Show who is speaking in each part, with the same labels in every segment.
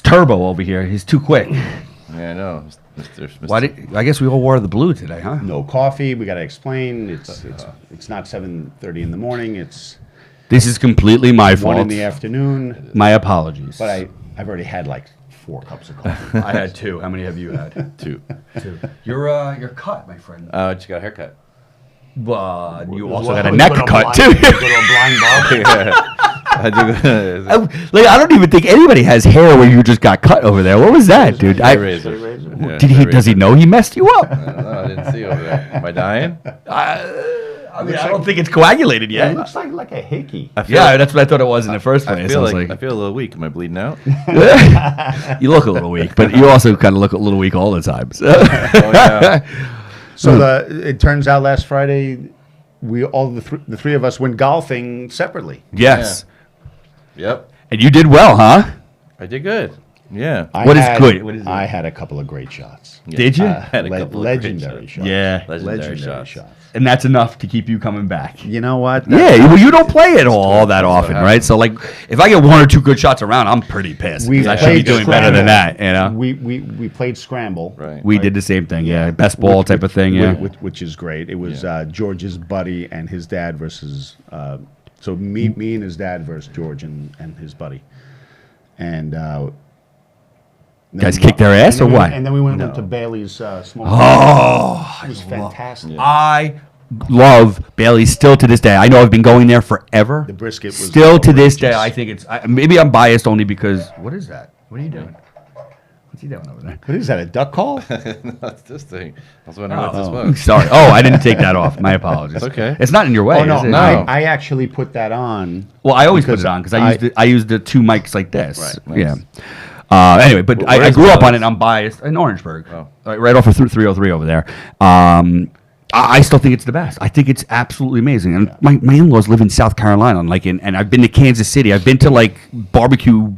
Speaker 1: turbo over here. He's too quick.
Speaker 2: Yeah, I know.
Speaker 1: Mr. I guess we all wore the blue today, huh?
Speaker 3: No coffee. We got to explain. It's not 7:30 in the morning.
Speaker 1: This is completely my fault.
Speaker 3: 1 in the afternoon.
Speaker 1: My apologies.
Speaker 3: But I've already had like 4 cups of coffee.
Speaker 1: I had 2. How many have you had?
Speaker 2: 2.
Speaker 1: You're cut, my friend.
Speaker 2: Just got a haircut.
Speaker 1: But you also got a neck cut too.
Speaker 3: Blind barber.
Speaker 2: I do.
Speaker 1: I don't even think anybody has hair where you just got cut over there. What was that, dude? Does he know he messed you up?
Speaker 2: I don't know. I didn't see over there. Am I dying?
Speaker 1: I don't think it's coagulated yet.
Speaker 3: It looks like a hickey.
Speaker 1: That's what I thought it was in the first place.
Speaker 2: I feel a little weak. Am I bleeding out?
Speaker 1: You look a little weak, but you also kind of look a little weak all the time. So,
Speaker 3: so it turns out last Friday, the three of us went golfing separately.
Speaker 1: Yes.
Speaker 2: Yeah. Yep.
Speaker 1: And you did well, huh?
Speaker 2: I did good. Yeah.
Speaker 1: What is good?
Speaker 3: I had a couple of great shots.
Speaker 2: Yeah.
Speaker 1: Did you?
Speaker 2: Had a couple
Speaker 3: legendary
Speaker 2: of
Speaker 3: shots.
Speaker 1: Yeah.
Speaker 2: Legendary shots.
Speaker 1: And that's enough to keep you coming back.
Speaker 3: You know what?
Speaker 1: Well, you don't play it all that often, right? So, if I get 1 or 2 good shots around, I'm pretty pissed. I should be doing better than that, you know?
Speaker 3: We played Scramble.
Speaker 2: Right.
Speaker 1: We did the same thing, yeah. Best ball type of thing, yeah.
Speaker 3: Which is great. It was George's buddy and his dad versus... So me and his dad versus George and his buddy, and
Speaker 1: guys kicked their ass or what?
Speaker 3: And then we went up to Bailey's smoke.
Speaker 1: Oh,
Speaker 3: it was fantastic.
Speaker 1: I love Bailey's still to this day. I know I've been going there forever.
Speaker 3: The brisket was
Speaker 1: still to this day. I think it's maybe I'm biased only because what is that? What are you doing? What's he doing over there?
Speaker 3: What is that? A duck call?
Speaker 2: No, it's this thing. I was wondering what this was.
Speaker 1: Sorry. Oh, I didn't take that off. My apologies.
Speaker 2: Okay.
Speaker 1: It's not in your way.
Speaker 3: Oh no,
Speaker 1: is it?
Speaker 2: No.
Speaker 3: I actually put that on.
Speaker 1: Well, I always put it on because I used the 2 mics like this.
Speaker 2: Right.
Speaker 1: Yeah.
Speaker 2: Nice.
Speaker 1: Anyway, but I grew up on it. And I'm biased in Orangeburg, right off of 303 over there. I still think it's the best. I think it's absolutely amazing. And my in-laws live in South Carolina, and I've been to Kansas City. I've been to barbecue,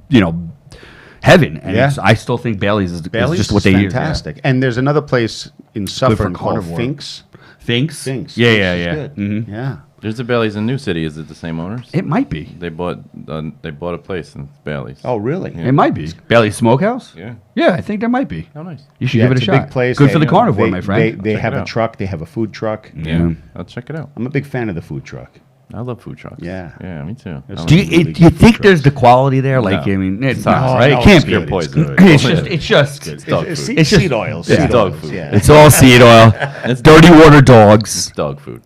Speaker 1: heaven. And I still think Bailey's is just what they use.
Speaker 3: Fantastic. Yeah. And there's another place in Suffern called
Speaker 1: carnivore.
Speaker 3: Finks.
Speaker 1: Finks?
Speaker 3: Yeah.
Speaker 1: Mm-hmm.
Speaker 3: Yeah.
Speaker 2: There's a Bailey's in New City. Is it the same owners?
Speaker 1: It might be.
Speaker 2: They bought a place in Bailey's.
Speaker 3: Oh, really?
Speaker 2: Yeah.
Speaker 1: It might be. Bailey's Smokehouse?
Speaker 2: Yeah.
Speaker 1: Yeah, I think there might be.
Speaker 2: Oh, nice.
Speaker 1: You should give it a
Speaker 3: it's
Speaker 1: shot.
Speaker 3: Big place.
Speaker 1: Good for the carnivore, my friend.
Speaker 3: They have
Speaker 2: it
Speaker 3: a
Speaker 2: out.
Speaker 3: truck. They have a food truck.
Speaker 2: Yeah. I'll check it out.
Speaker 3: I'm a big fan of the food truck.
Speaker 2: I love food trucks.
Speaker 3: Yeah.
Speaker 2: Yeah, me too.
Speaker 1: Do you think there's the quality there? It's not, right? It can't be.
Speaker 2: Pure poison.
Speaker 1: It's just
Speaker 2: It's dog food.
Speaker 1: It's
Speaker 3: seed oils.
Speaker 2: It's dog food.
Speaker 3: Yeah.
Speaker 1: It's all seed oil.
Speaker 2: It's
Speaker 1: Dirty water dogs.
Speaker 2: It's dog food.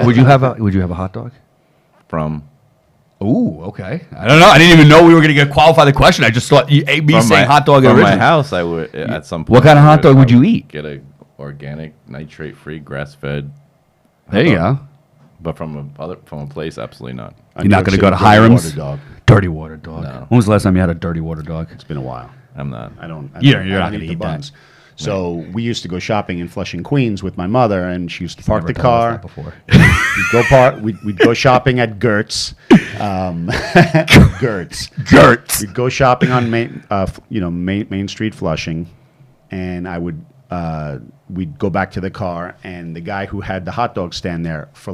Speaker 1: Would you have a hot dog?
Speaker 2: From
Speaker 1: Ooh, okay. I don't know. I didn't even know we were going to qualify the question. I just thought me saying hot dog
Speaker 2: from
Speaker 1: originally.
Speaker 2: my house, I would at some point.
Speaker 1: What kind of hot dog would you eat?
Speaker 2: Get a organic, nitrate-free, grass-fed.
Speaker 1: There you go.
Speaker 2: But from a place, absolutely not.
Speaker 1: You're not going to go to Hiram's? Dirty water dog.
Speaker 2: No.
Speaker 1: When was the last time you had a dirty water dog?
Speaker 3: It's been a while.
Speaker 2: I'm not.
Speaker 1: You're not gonna
Speaker 3: eat
Speaker 1: eat
Speaker 3: the
Speaker 1: that.
Speaker 3: buns. So we used to go shopping in Flushing, Queens with my mother, and she used to park
Speaker 1: Never
Speaker 3: the
Speaker 1: told us
Speaker 3: car.
Speaker 1: that before.
Speaker 3: We'd go shopping at Gertz.
Speaker 1: Gertz.
Speaker 3: We'd go shopping on Main Street, Flushing, and we'd go back to the car, and the guy who had the hot dog stand there for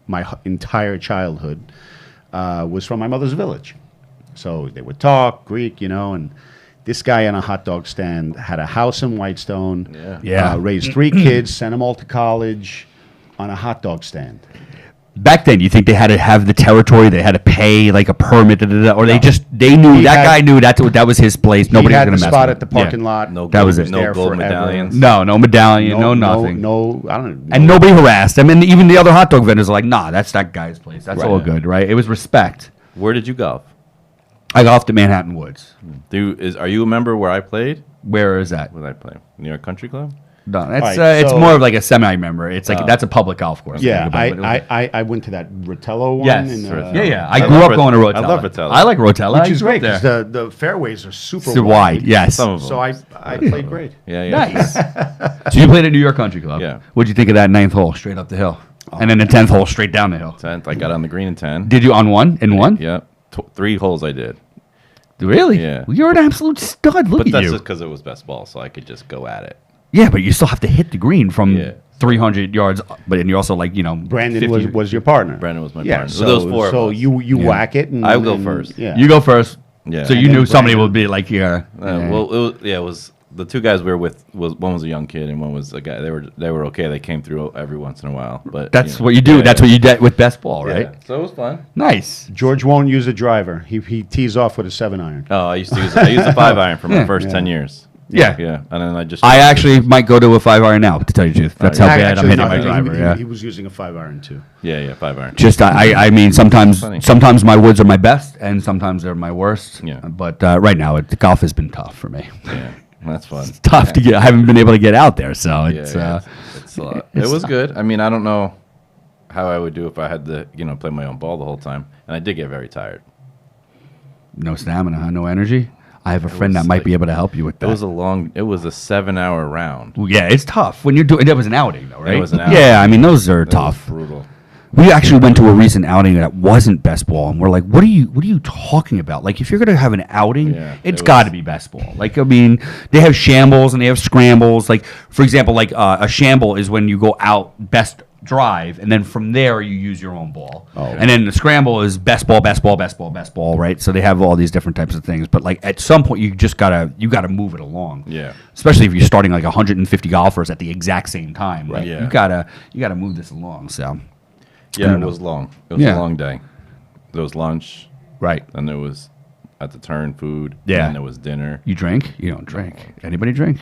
Speaker 3: my entire childhood was from my mother's village. So they would talk Greek, and this guy on a hot dog stand had a house in Whitestone.
Speaker 2: Yeah.
Speaker 3: Raised 3 kids, sent them all to college on a hot dog stand.
Speaker 1: Back then, you think they had to have the territory? They had to pay a permit, or they knew guy knew that was his place. Nobody was
Speaker 3: had
Speaker 1: going to
Speaker 3: the
Speaker 1: mess
Speaker 3: spot
Speaker 1: with
Speaker 3: at the
Speaker 1: him.
Speaker 3: parking lot.
Speaker 2: No,
Speaker 1: That was it.
Speaker 2: No gold medallions.
Speaker 1: No medallion, no nothing.
Speaker 3: No, I don't know.
Speaker 1: And nobody harassed him. And even the other hot dog vendors are like, nah, that's that guy's place. That's all good, right? It was respect.
Speaker 2: Where did you golf?
Speaker 1: I golfed at Manhattan Woods.
Speaker 2: Are you a member where I played?
Speaker 1: Where is that?
Speaker 2: Where did I play? New York Country Club?
Speaker 1: No, that's
Speaker 3: Right,
Speaker 1: it's
Speaker 3: so-
Speaker 1: more of a semi-member. It's that's a public golf course.
Speaker 3: Yeah,
Speaker 1: But
Speaker 3: I went to that Rotello one.
Speaker 1: yes,
Speaker 3: in,
Speaker 1: yeah. I
Speaker 2: I
Speaker 1: grew
Speaker 2: love
Speaker 1: up going to Rotella.
Speaker 2: I love Rotella.
Speaker 1: I like Rotella.
Speaker 3: which is great
Speaker 1: there.
Speaker 3: because the fairways are super
Speaker 1: So wide. Yes.
Speaker 2: Some of them.
Speaker 3: So I played great.
Speaker 2: Yeah.
Speaker 1: Nice. So you played at New York Country Club.
Speaker 2: Yeah.
Speaker 1: What'd you think of that 9th hole straight up the hill, and then the 10th hole straight down the hill?
Speaker 2: 10th, I got on the green in 10.
Speaker 1: Did you on one in one?
Speaker 2: Yeah. 3 holes I did.
Speaker 1: Really?
Speaker 2: Yeah.
Speaker 1: Well, you're an absolute stud. Look
Speaker 2: But
Speaker 1: at
Speaker 2: that's
Speaker 1: you.
Speaker 2: just because it was best ball, so I could just go at it.
Speaker 1: Yeah, but you still have to hit the green from
Speaker 2: Yeah.
Speaker 1: 300 yards. But and you're also
Speaker 3: Brandon
Speaker 1: 50.
Speaker 3: was your partner.
Speaker 2: Brandon was my
Speaker 3: Yeah,
Speaker 2: partner.
Speaker 3: so,
Speaker 2: Those 4 of
Speaker 3: so
Speaker 2: us.
Speaker 3: you whack it. And
Speaker 2: I will go
Speaker 3: and-
Speaker 2: first.
Speaker 3: Yeah.
Speaker 1: You go first.
Speaker 2: Yeah.
Speaker 1: So you
Speaker 3: And
Speaker 1: knew
Speaker 3: then
Speaker 1: somebody
Speaker 3: Brandon-
Speaker 1: would be like, yeah.
Speaker 2: Well, it was the two guys we were with. One was a young kid and one was a guy. They were okay. They came through every once in a while, but
Speaker 1: That's what you do.
Speaker 2: Yeah,
Speaker 1: That's
Speaker 2: yeah.
Speaker 1: what you did with best ball, right?
Speaker 2: Yeah. So it was fun.
Speaker 1: Nice.
Speaker 3: George won't use a driver. He tees off with a 7-iron.
Speaker 2: Oh, I used a 5-iron for my first 10 years.
Speaker 1: Yeah.
Speaker 2: Yeah, and then I just.
Speaker 1: I actually might go to a 5-iron now, to tell you the truth. That's how bad I'm
Speaker 3: Actually,
Speaker 1: hitting
Speaker 3: no,
Speaker 1: my driver.
Speaker 3: he,
Speaker 1: Yeah.
Speaker 3: he was using a 5-iron too.
Speaker 2: Yeah, 5-iron.
Speaker 1: Just I mean
Speaker 2: Funny.
Speaker 1: sometimes my woods are my best and sometimes they're my worst.
Speaker 2: Yeah.
Speaker 1: But right now the golf has been tough for me.
Speaker 2: Yeah, that's fun.
Speaker 1: Tough to get. I haven't been able to get out there, so
Speaker 2: Yeah,
Speaker 1: it's
Speaker 2: it's a lot. It was good. I mean, I don't know how I would do if I had to, play my own ball the whole time, and I did get very tired.
Speaker 1: no stamina, huh? No energy. I have a friend
Speaker 2: was
Speaker 1: that might
Speaker 2: like-
Speaker 1: be able to help you with
Speaker 2: It
Speaker 1: that.
Speaker 2: was a 7-hour round.
Speaker 1: Well, yeah, it's tough when you're doing. That was an outing, though, right?
Speaker 2: was an outing.
Speaker 1: Yeah, I mean those are
Speaker 2: It was
Speaker 1: tough.
Speaker 2: brutal.
Speaker 1: We actually went to a recent outing that wasn't best ball, and we're like, "What are you talking about? Like, if you're gonna have an outing,
Speaker 2: Yeah,
Speaker 1: it's
Speaker 2: it
Speaker 1: got to
Speaker 2: was-
Speaker 1: be best ball. Like, I mean, they have shambles and they have scrambles. Like, for example, like a shamble is when you go out best drive, and then from there you use your own ball.
Speaker 3: Oh.
Speaker 1: And then the scramble is best ball, best ball, best ball, best ball, right? So they have all these different types of things. But like at some point, you gotta move it along.
Speaker 2: Yeah.
Speaker 1: Especially if you're starting like 150 golfers at the exact same time. Like,
Speaker 2: Yeah.
Speaker 1: you gotta move this along. So.
Speaker 2: Yeah,
Speaker 1: don't
Speaker 2: it
Speaker 1: know.
Speaker 2: was long. It was
Speaker 1: Yeah.
Speaker 2: a long day. There was lunch,
Speaker 1: Right.
Speaker 2: then there was at the turn food.
Speaker 1: Yeah.
Speaker 2: And there was dinner.
Speaker 1: You drink? You don't drink. Anybody drink?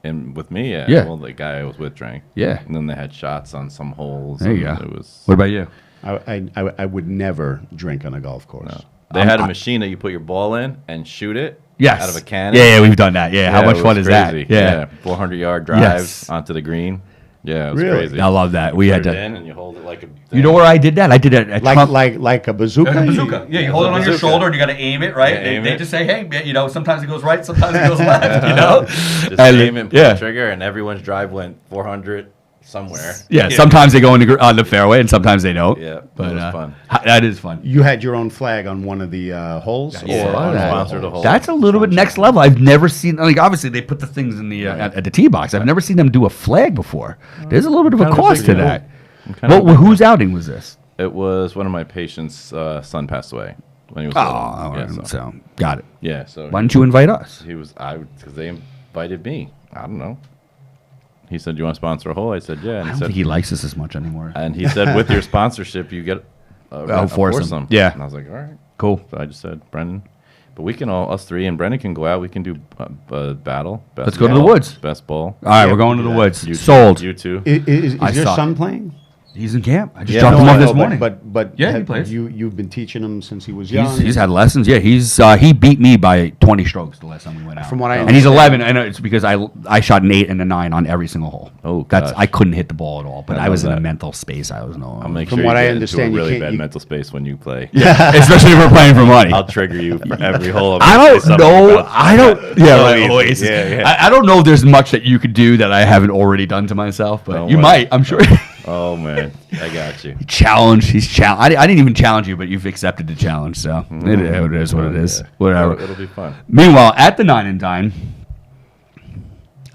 Speaker 2: And with me, yeah.
Speaker 1: Yeah.
Speaker 2: Well, the guy I was with drank.
Speaker 1: Yeah.
Speaker 2: And then they had shots on some holes.
Speaker 1: There you
Speaker 2: and
Speaker 1: go.
Speaker 2: It was.
Speaker 1: What about you?
Speaker 3: I would never drink on a golf course.
Speaker 2: They had a machine that you put your ball in and shoot it.
Speaker 1: Yes.
Speaker 2: Out of a cannon.
Speaker 1: Yeah, we've done that. Yeah. How
Speaker 2: it
Speaker 1: much
Speaker 2: was
Speaker 1: fun is
Speaker 2: crazy.
Speaker 1: that? Yeah.
Speaker 2: 400-yard drive
Speaker 1: Yes.
Speaker 2: onto the green. Yeah, it was
Speaker 3: Really?
Speaker 2: crazy.
Speaker 1: I love that. We had
Speaker 2: Put it
Speaker 1: to.
Speaker 2: in and you hold it like a.
Speaker 1: You know where I did that? I did it at
Speaker 3: Like
Speaker 1: Trump.
Speaker 3: like a bazooka.
Speaker 1: Yeah, you hold it on your
Speaker 2: bazooka.
Speaker 1: shoulder and you got to aim it, right?
Speaker 2: Yeah, aim
Speaker 1: they
Speaker 2: it.
Speaker 1: just say, hey, sometimes it goes right, sometimes it goes left,
Speaker 2: Just
Speaker 1: And,
Speaker 2: aim and pull
Speaker 1: yeah.
Speaker 2: the trigger, and everyone's drive went 400 somewhere.
Speaker 1: Yeah, sometimes they go on the fairway and sometimes they don't.
Speaker 2: Yeah,
Speaker 1: but
Speaker 2: it was fun.
Speaker 1: That is fun.
Speaker 3: You had your own flag on one of the holes.
Speaker 2: Yeah,
Speaker 3: or on all the
Speaker 2: sponsored
Speaker 3: holes?
Speaker 2: hole.
Speaker 1: That's a little bit next level. I've never seen. Like, obviously, they put the things in the at the tee box. I've never seen them do a flag before. There's a little bit of a
Speaker 2: Kind of a
Speaker 1: cost
Speaker 2: big
Speaker 1: to
Speaker 2: deal.
Speaker 1: that.
Speaker 2: Kind of
Speaker 1: Well, whose outing was this?
Speaker 2: It was one of my patients' son passed away when he was
Speaker 1: Oh,
Speaker 2: little.
Speaker 1: all
Speaker 2: Yeah,
Speaker 1: right,
Speaker 2: so,
Speaker 1: so got it.
Speaker 2: yeah, so
Speaker 1: Why didn't you invite us?
Speaker 2: he was because they invited me. I don't know. He said, "Do you want to sponsor a hole?" I said, "Yeah." And
Speaker 1: I
Speaker 2: he
Speaker 1: don't
Speaker 2: said,
Speaker 1: think he likes us as much anymore.
Speaker 2: and he said, "With your sponsorship, you get a
Speaker 1: foursome.
Speaker 2: foursome."
Speaker 1: Yeah.
Speaker 2: And I was like, "All right."
Speaker 1: Cool.
Speaker 2: So I just said, "Brendan, but we can all us three and Brendan can go out. We can do a battle. Best
Speaker 1: Let's go to the
Speaker 2: ball,
Speaker 1: woods.
Speaker 2: Best ball.
Speaker 1: All right,
Speaker 3: Yeah,
Speaker 1: we're going to
Speaker 3: we
Speaker 1: the
Speaker 3: do that.
Speaker 1: woods.
Speaker 2: You two-
Speaker 1: Sold.
Speaker 2: You two.
Speaker 3: Is
Speaker 1: I
Speaker 3: your
Speaker 1: suck.
Speaker 3: son playing?
Speaker 1: He's in camp. I just
Speaker 2: Yeah,
Speaker 1: dropped
Speaker 2: no,
Speaker 1: him
Speaker 2: I
Speaker 1: off this
Speaker 3: know,
Speaker 1: morning.
Speaker 3: But
Speaker 1: Yeah, he
Speaker 3: have
Speaker 1: plays.
Speaker 3: You've been teaching him since he was young.
Speaker 1: He's had lessons. Yeah, he beat me by 20 strokes the last time we went out.
Speaker 3: From what I
Speaker 1: and he's
Speaker 3: understand-
Speaker 1: 11. I know it's because I shot an 8 and a 9 on every single hole.
Speaker 2: Oh,
Speaker 1: that's
Speaker 2: gosh.
Speaker 1: I couldn't hit the ball at all. But
Speaker 2: I
Speaker 1: I was
Speaker 2: love
Speaker 1: in a
Speaker 2: that.
Speaker 1: mental space. I was no.
Speaker 2: I'll make
Speaker 3: From
Speaker 2: sure
Speaker 3: what
Speaker 2: you
Speaker 3: I
Speaker 2: get
Speaker 3: understand,
Speaker 2: into
Speaker 3: you
Speaker 2: a really
Speaker 3: can't-
Speaker 2: bad
Speaker 3: you-
Speaker 2: mental space when you play.
Speaker 1: especially if we're playing for money.
Speaker 2: I'll trigger you for every hole.
Speaker 1: I don't know. I don't. Yeah,
Speaker 2: So
Speaker 1: right.
Speaker 2: easy.
Speaker 1: Oasis.
Speaker 2: Yeah.
Speaker 1: I don't know if there's much that you could do that I haven't already done to myself, but
Speaker 2: Don't
Speaker 1: you
Speaker 2: worry.
Speaker 1: might. I'm sure.
Speaker 2: Oh man, I got you.
Speaker 1: He's challenged. I didn't even challenge you, but you've accepted the challenge, so it is what it is.
Speaker 2: Yeah.
Speaker 1: Whatever.
Speaker 2: It'll be fun.
Speaker 1: Meanwhile, at the 9 and Dine,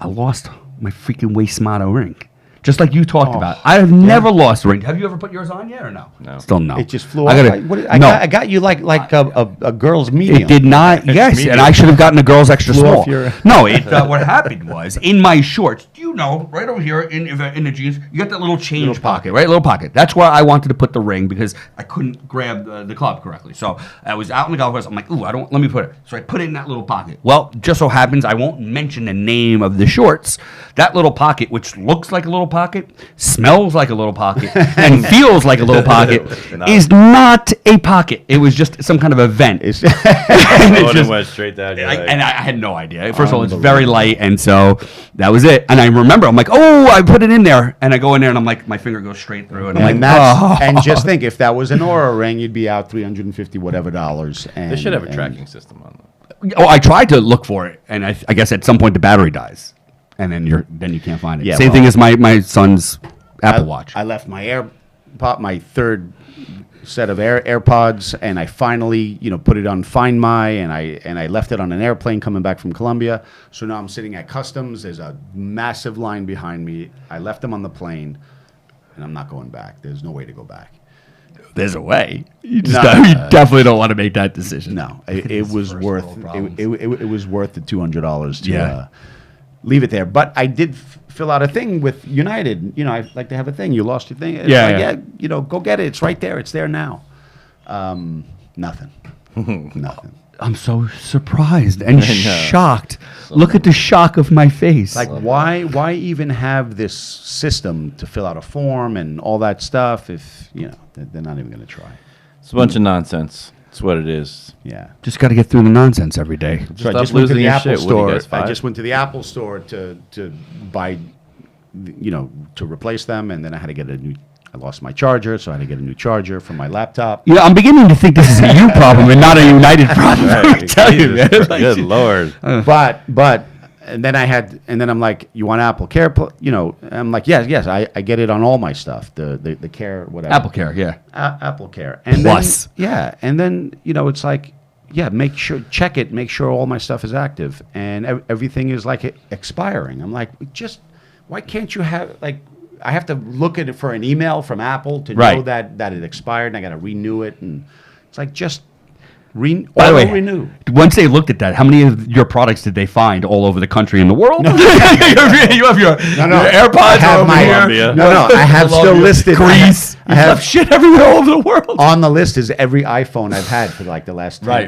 Speaker 1: I lost my freaking Waste-Motto ring. Just like you talked about. I have never lost a ring. Have you ever put yours on yet or no?
Speaker 2: No.
Speaker 1: Still no.
Speaker 3: It just flew
Speaker 1: I
Speaker 3: off.
Speaker 1: gotta-
Speaker 3: I
Speaker 1: no.
Speaker 3: got you like a girl's medium.
Speaker 1: It did not. Yes,
Speaker 2: Medium.
Speaker 1: and I should have gotten the girls extra
Speaker 3: Flew
Speaker 1: small.
Speaker 3: off your-
Speaker 1: No, what happened was in my shorts. You know, right over here in the jeans, you got that little change
Speaker 3: Little
Speaker 1: pocket, right? Little pocket. That's where I wanted to put the ring because I couldn't grab the club correctly. So I was out in the golf course. I'm like, ooh, let me put it. So I put it in that little pocket. Well, just so happens I won't mention the name of the shorts. That little pocket, which looks like a little pocket, smells like a little pocket, and feels like a little pocket,
Speaker 2: No.
Speaker 1: is not a pocket. It was just some kind of a vent.
Speaker 3: It's
Speaker 1: And
Speaker 2: Oh,
Speaker 1: it's
Speaker 2: it
Speaker 1: just-
Speaker 2: went straight down your leg.
Speaker 1: and I had no idea. First of all, it's very light, and so that was it. And I remember, I'm like, oh, I put it in there, and I go in there, and I'm like, my finger goes straight through, and I'm
Speaker 3: and
Speaker 1: like,
Speaker 3: that's
Speaker 1: oh.
Speaker 3: and just think if that was an Aura ring, you'd be out $350 whatever dollars. And,
Speaker 2: They should have a
Speaker 3: and-
Speaker 2: tracking system on them.
Speaker 1: Oh, I tried to look for it, and I guess at some point the battery dies, and then you can't find it.
Speaker 3: Yeah,
Speaker 1: Same
Speaker 3: well-
Speaker 1: thing as my son's Apple Watch.
Speaker 3: I left my AirPod, my third set of AirPods, and I finally, put it on Find My, and I left it on an airplane coming back from Colombia. So now I'm sitting at customs. There's a massive line behind me. I left them on the plane, and I'm not going back. There's no way to go back.
Speaker 1: there's a way. You definitely don't want to make that decision.
Speaker 3: No, it was worth it was worth the $200 to
Speaker 1: Yeah.
Speaker 3: Leave it there. But I did fill out a thing with United. You know, I like to have a thing. You lost your thing. It's
Speaker 1: Yeah,
Speaker 3: like,
Speaker 1: yeah.
Speaker 3: You know, go get it. It's right there. It's there now. Nothing. Nothing.
Speaker 1: I'm so surprised and shocked. Look at the shock of my face.
Speaker 3: Like, why even have this system to fill out a form and all that stuff if, you know, they're not even going to try?
Speaker 2: It's a bunch of nonsense. That's what it is.
Speaker 3: Yeah.
Speaker 1: Just got to get through the nonsense every day.
Speaker 3: So I
Speaker 2: Stop
Speaker 3: just went to
Speaker 2: losing
Speaker 3: the
Speaker 2: your
Speaker 3: Apple
Speaker 2: shit. What are you
Speaker 3: store.
Speaker 2: guys,
Speaker 3: I
Speaker 2: 5?
Speaker 3: just went to the Apple store to buy, you know, to replace them, and then I had to get a new. I lost my charger, so I had to get a new charger for my laptop.
Speaker 1: You know, I'm beginning to think this is a you problem and not a United problem. I tell you, man.
Speaker 2: Good Lord.
Speaker 3: But and then I'm like, you want Apple Care? You know, I'm like, yes, I get it on all my stuff. The Care, whatever.
Speaker 1: Apple Care, yeah.
Speaker 3: Apple Care. And
Speaker 1: Plus.
Speaker 3: and then, you know, it's like, yeah, check it, make sure all my stuff is active. And everything is like expiring. I'm like, why can't you have, like, I have to look at it for an email from Apple to know that it expired and I got to renew it. And it's like, just
Speaker 1: By the way,
Speaker 3: renew.
Speaker 1: once they looked at that, how many of your products did they find all over the country and the world? you have your AirPods
Speaker 3: I have
Speaker 1: over
Speaker 3: my,
Speaker 1: here.
Speaker 3: No, I have still listed.
Speaker 1: Greece.
Speaker 3: I have
Speaker 1: left shit everywhere all over the world.
Speaker 3: on the list is every iPhone I've had for like the last 10
Speaker 1: Right,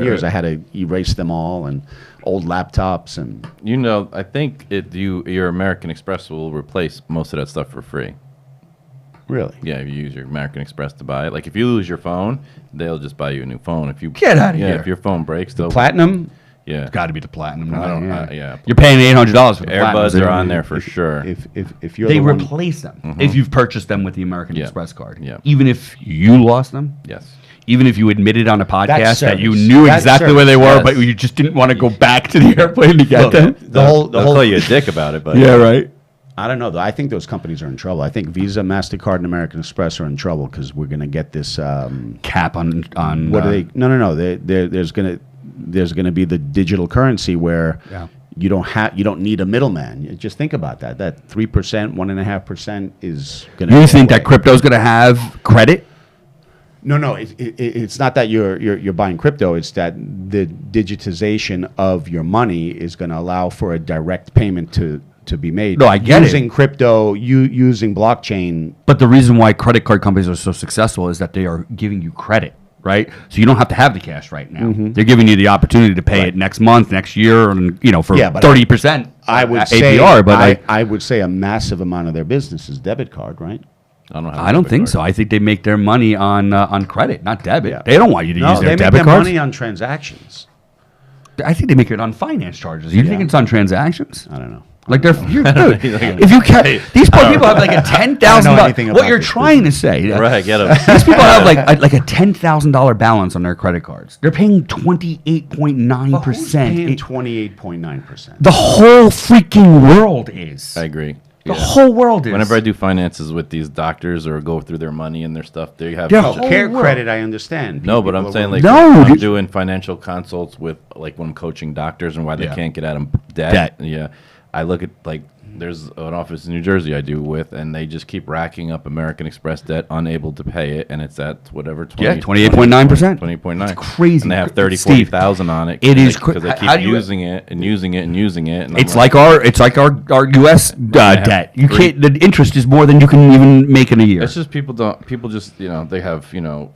Speaker 3: years.
Speaker 1: right.
Speaker 3: I had to erase them all, and old laptops and
Speaker 2: You know, I think your American Express will replace most of that stuff for free.
Speaker 3: really.
Speaker 2: Yeah, if you use your American Express to buy it. Like, if you lose your phone, they'll just buy you a new phone. If you
Speaker 1: Get outta here.
Speaker 2: if your phone breaks, they'll
Speaker 3: Platinum.
Speaker 2: yeah.
Speaker 1: Got to be the platinum.
Speaker 2: I don't.
Speaker 1: yeah.
Speaker 2: Yeah.
Speaker 1: You're paying $800 for the
Speaker 2: AirPods
Speaker 1: platinums.
Speaker 2: are on there for sure.
Speaker 3: If you're
Speaker 1: They
Speaker 3: the one,
Speaker 1: replace them if you've purchased them with the American
Speaker 2: Yeah.
Speaker 1: Express card.
Speaker 2: Yeah.
Speaker 1: Even if you lost them.
Speaker 2: Yes.
Speaker 1: Even if you admitted on a podcast that you
Speaker 3: service.
Speaker 1: knew
Speaker 3: That's
Speaker 1: exactly where they
Speaker 3: service,
Speaker 1: were,
Speaker 2: yes.
Speaker 1: but you just didn't want to go back to the airplane to get them.
Speaker 2: They'll call you a dick about it, but
Speaker 1: Yeah, right.
Speaker 3: I don't know. Though. I think those companies are in trouble. I think Visa, MasterCard, and American Express are in trouble because we're going to get this.
Speaker 1: Cap on
Speaker 3: What are they? No. There's gonna be the digital currency where
Speaker 1: Yeah.
Speaker 3: you don't need a middleman. Just think about that. That 3%, 1.5% is going to.
Speaker 1: You think that crypto's going to have credit?
Speaker 3: No. It's not that you're buying crypto. It's that the digitization of your money is going to allow for a direct payment to be made.
Speaker 1: No, I get it.
Speaker 3: using crypto, using blockchain.
Speaker 1: But the reason why credit card companies are so successful is that they are giving you credit, right? So you don't have to have the cash right now. They're giving you the opportunity to pay it next month, next year, and for
Speaker 3: Yeah, but
Speaker 1: 30%.
Speaker 3: I would
Speaker 1: APR,
Speaker 3: say,
Speaker 1: but
Speaker 3: I would say a massive amount of their business is debit card, right?
Speaker 1: I don't think so. I think they make their money on credit, not debit.
Speaker 3: Yeah.
Speaker 1: They don't want you to use
Speaker 3: they
Speaker 1: their
Speaker 3: make
Speaker 1: debit
Speaker 3: their
Speaker 1: cards.
Speaker 3: money on transactions.
Speaker 1: I think they make it on finance charges. You think it's on transactions?
Speaker 3: I don't know.
Speaker 1: Like dude, if you can, these poor people have like a $10,000.
Speaker 3: anything
Speaker 1: What
Speaker 3: about
Speaker 1: you're
Speaker 3: this
Speaker 1: trying to say?
Speaker 2: Right, get 'em.
Speaker 1: These people have like a $10,000 balance on their credit cards. They're paying 28.9%.
Speaker 3: Paying 28.9%.
Speaker 1: The whole freaking world is.
Speaker 2: I agree.
Speaker 1: The whole world is.
Speaker 2: Whenever I do finances with these doctors or go through their money and their stuff, they have
Speaker 1: Yeah.
Speaker 2: such a-
Speaker 1: whole
Speaker 3: Care
Speaker 1: world.
Speaker 3: credit, I understand.
Speaker 2: No, but
Speaker 3: People
Speaker 2: I'm
Speaker 3: are
Speaker 2: saying
Speaker 3: willing-
Speaker 2: like
Speaker 1: No,
Speaker 2: I'm
Speaker 1: dude.
Speaker 2: doing financial consults with like when I'm coaching doctors and why they
Speaker 1: Yeah.
Speaker 2: can't get out of debt.
Speaker 1: Debt.
Speaker 2: Yeah, I look at like there's an office in New Jersey I do with, and they just keep racking up American Express debt, unable to pay it, and it's at whatever 20,
Speaker 1: 28.9%.
Speaker 2: 20.9.
Speaker 1: It's crazy.
Speaker 2: And they have 30,
Speaker 1: Steve,
Speaker 2: 40,000 on it.
Speaker 1: it is
Speaker 2: because they
Speaker 1: how
Speaker 2: keep
Speaker 1: do you-
Speaker 2: using it and using it and using it. And
Speaker 1: It's
Speaker 2: I'm
Speaker 1: like our U.S. debt. You
Speaker 2: three-
Speaker 1: can't. The interest is more than you can even make in a year.
Speaker 2: It's just people just they have
Speaker 3: Well,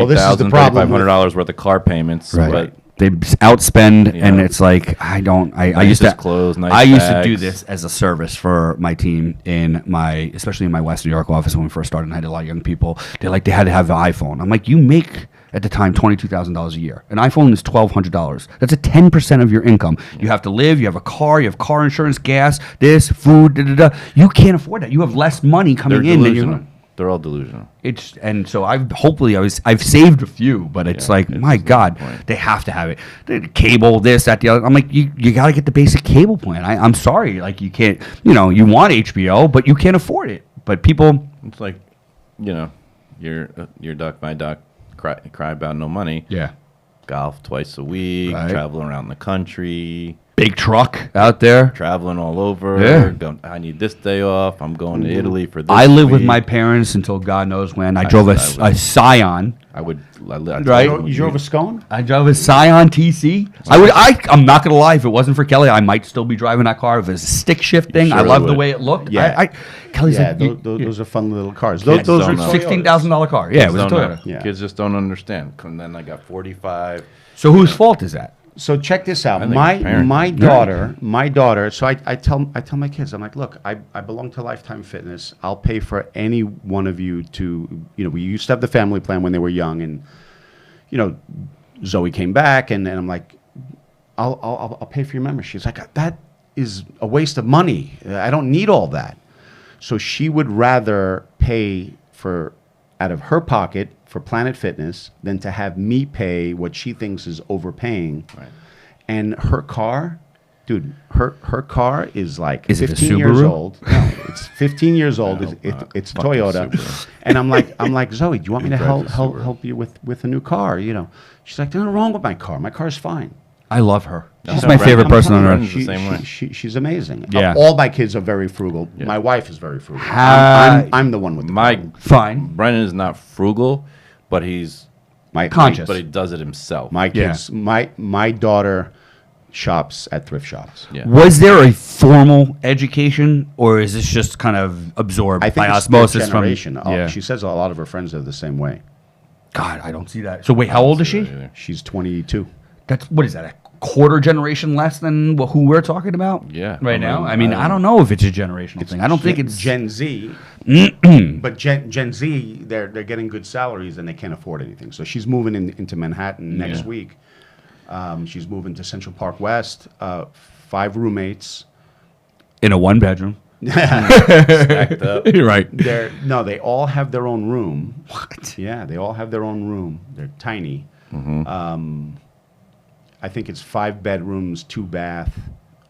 Speaker 3: this is the
Speaker 2: $3,000,
Speaker 3: problem with-
Speaker 2: $3,500 worth of car payments,
Speaker 1: Right.
Speaker 2: but
Speaker 1: They outspend, and
Speaker 2: Yeah.
Speaker 1: it's like I
Speaker 2: Nice
Speaker 1: used to
Speaker 2: clothes, nice
Speaker 1: I used to do
Speaker 2: bags.
Speaker 1: this as a service for my team especially in my West New York office when we first started. And I had a lot of young people. They had to have an iPhone. I'm like, you make at the time $22,000 a year. An iPhone is $1,200. That's a 10% of your income. You have to live. You have a car. You have car insurance, gas, this, food. Da, da, da. You can't afford that. You have less money coming
Speaker 2: they're
Speaker 1: in than
Speaker 2: delusional.
Speaker 1: you.
Speaker 2: They're all delusional.
Speaker 1: And so I've saved a few, but it's
Speaker 2: Yeah,
Speaker 1: like,
Speaker 2: it's
Speaker 1: my
Speaker 2: just
Speaker 1: God,
Speaker 2: no point.
Speaker 1: they have to have it. The cable, this, that, the other. I'm like, you got to get the basic cable plan. I'm sorry, like you can't, you want HBO, but you can't afford it. But people,
Speaker 2: It's like, your duck, my duck, cry about no money.
Speaker 1: yeah,
Speaker 2: golf twice a week,
Speaker 1: Right.
Speaker 2: travel around the country,
Speaker 1: Big truck out there.
Speaker 2: traveling all over.
Speaker 1: Yeah.
Speaker 2: I need this day off. I'm going to Italy for this.
Speaker 1: I lived with
Speaker 2: week.
Speaker 1: my parents until God knows when. I drove a Scion.
Speaker 2: I would.
Speaker 1: Right.
Speaker 3: You drove a Scone?
Speaker 1: I drove a Scion TC. I'm not gonna lie. If it wasn't for Kelly, I might still be driving that car. If it's a stick shift thing, I
Speaker 2: surely
Speaker 1: love the
Speaker 2: would.
Speaker 1: way it looked.
Speaker 3: Yeah.
Speaker 1: Kelly's
Speaker 3: Yeah,
Speaker 1: like,
Speaker 3: those are fun little cars.
Speaker 2: Kids
Speaker 3: Those
Speaker 2: don't
Speaker 3: are
Speaker 2: know.
Speaker 1: $16,000 car. Yeah, it was a
Speaker 2: Don't know.
Speaker 1: Toyota.
Speaker 3: Yeah.
Speaker 2: Kids just don't understand. And then I got 45.
Speaker 1: So whose fault is that?
Speaker 3: So check this out.
Speaker 2: I think
Speaker 3: My
Speaker 2: it's parents.
Speaker 3: my daughter. So I tell my kids, I'm like, look, I belong to Lifetime Fitness. I'll pay for any one of you to, we used to have the family plan when they were young, and Zoe came back, and I'm like, I'll pay for your membership. She's like, that is a waste of money. I don't need all that. So she would rather pay for out of her pocket for Planet Fitness than to have me pay what she thinks is overpaying.
Speaker 2: Right.
Speaker 3: And her car, dude, her car is like
Speaker 1: Is it a
Speaker 3: 15 years
Speaker 1: Subaru?
Speaker 3: old. No, it's 15 years old.
Speaker 2: No,
Speaker 3: It's a
Speaker 2: fucking
Speaker 3: Toyota.
Speaker 2: Subaru.
Speaker 3: And I'm like, Zoe, do you want me to
Speaker 2: drives a
Speaker 3: help
Speaker 2: Subaru.
Speaker 3: you with a new car? She's like, there's nothing wrong with my car. My car's fine.
Speaker 1: I love her. She's
Speaker 2: No,
Speaker 1: my
Speaker 2: Brandon-
Speaker 1: favorite person on
Speaker 2: Brandon-
Speaker 1: earth.
Speaker 2: the same way.
Speaker 3: She's amazing.
Speaker 1: Yeah.
Speaker 3: All my kids are very frugal.
Speaker 2: Yeah.
Speaker 3: My wife is very frugal.
Speaker 1: Ha-
Speaker 3: I'm the one with the
Speaker 2: My
Speaker 3: problem.
Speaker 1: Fine.
Speaker 2: Brennan is not frugal, but he's
Speaker 1: Conscious.
Speaker 2: but he does it himself.
Speaker 3: My
Speaker 1: Yeah.
Speaker 3: kids, my daughter shops at thrift shops.
Speaker 2: Yeah.
Speaker 1: Was there a formal education, or is this just kind of absorbed
Speaker 3: I think
Speaker 1: by
Speaker 3: it's the
Speaker 1: osmosis from?
Speaker 3: generation.
Speaker 1: Yeah.
Speaker 3: She says a lot of her friends are the same way.
Speaker 1: God, I don't see that. So wait, how old is she?
Speaker 3: She's 22.
Speaker 1: That's what is that? A quarter generation less than who we're talking about?
Speaker 2: Yeah,
Speaker 1: Right
Speaker 2: I
Speaker 1: now.
Speaker 2: mean,
Speaker 1: I mean, I don't know if it's a generational thing. I don't think it's
Speaker 3: Gen Z. But Gen Z, they're getting good salaries and they can't afford anything. So she's moving into Manhattan next
Speaker 2: Yeah.
Speaker 3: week. She's moving to Central Park West. 5 roommates.
Speaker 1: in a one bedroom.
Speaker 2: Stacked up.
Speaker 1: You're right.
Speaker 3: They all have their own room.
Speaker 1: What?
Speaker 3: Yeah, they all have their own room. They're tiny. I think it's 5 bedrooms, 2 bath,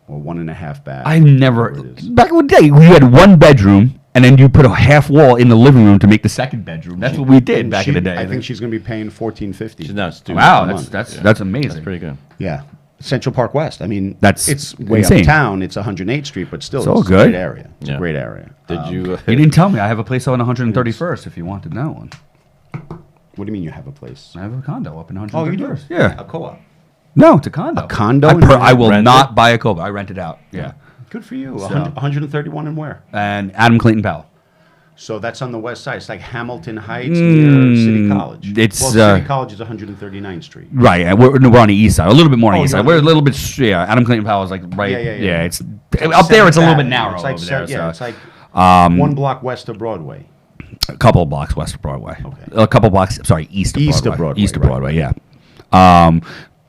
Speaker 3: or 1.5 bath.
Speaker 1: I've never.
Speaker 3: whatever it is.
Speaker 1: Back in the day, we had one bedroom, and then you put a half wall in the living room to make the second bedroom. That's what we did
Speaker 3: And
Speaker 1: back in the day.
Speaker 3: I think she's going to be paying $14.50.
Speaker 2: She's not stupid.
Speaker 1: Wow,
Speaker 3: a
Speaker 1: that's
Speaker 3: month.
Speaker 1: that's
Speaker 2: Yeah.
Speaker 1: that's amazing.
Speaker 2: That's pretty good.
Speaker 3: Yeah, Central Park West. I mean,
Speaker 1: That's
Speaker 3: it's way
Speaker 1: insane.
Speaker 3: uptown. It's 108th Street, but still,
Speaker 1: It's all
Speaker 3: it's
Speaker 1: good.
Speaker 3: a great area. It's
Speaker 2: Yeah.
Speaker 3: a great area.
Speaker 2: Did you?
Speaker 1: You didn't tell me. I have a place on 131st. If you wanted that one,
Speaker 3: What do you mean you have a place?
Speaker 1: I have a condo up in 131st.
Speaker 3: Oh, you do?
Speaker 1: Yeah.
Speaker 3: A co-op.
Speaker 1: No, it's a condo.
Speaker 3: A condo
Speaker 1: I,
Speaker 3: in
Speaker 1: I will
Speaker 2: Rent
Speaker 1: not
Speaker 2: it?
Speaker 1: buy a condo. I rent it out. Yeah.
Speaker 3: Good for you.
Speaker 1: So-
Speaker 3: 131 and where?
Speaker 1: And Adam Clayton Powell.
Speaker 3: So that's on the west side. It's like Hamilton Heights near City College.
Speaker 1: it's,
Speaker 3: well, City College is 139th Street.
Speaker 1: Right. We're on the east side. A little bit more on the
Speaker 3: Oh,
Speaker 1: east
Speaker 3: you're
Speaker 1: side.
Speaker 3: on
Speaker 1: We're a
Speaker 3: the-
Speaker 1: little bit. Yeah. Adam Clayton Powell is like right.
Speaker 3: Yeah.
Speaker 1: It's up there. It's a little bit
Speaker 3: Seventh
Speaker 1: narrow
Speaker 3: Avenue.
Speaker 1: over there.
Speaker 3: Yeah,
Speaker 1: so.
Speaker 3: it's like 1 block west of Broadway.
Speaker 1: A couple of blocks west of Broadway.
Speaker 3: Okay.
Speaker 1: A couple blocks. Sorry, east of
Speaker 3: East
Speaker 1: Broadway.
Speaker 3: of Broadway,
Speaker 1: East of
Speaker 3: right.
Speaker 1: Broadway. Yeah.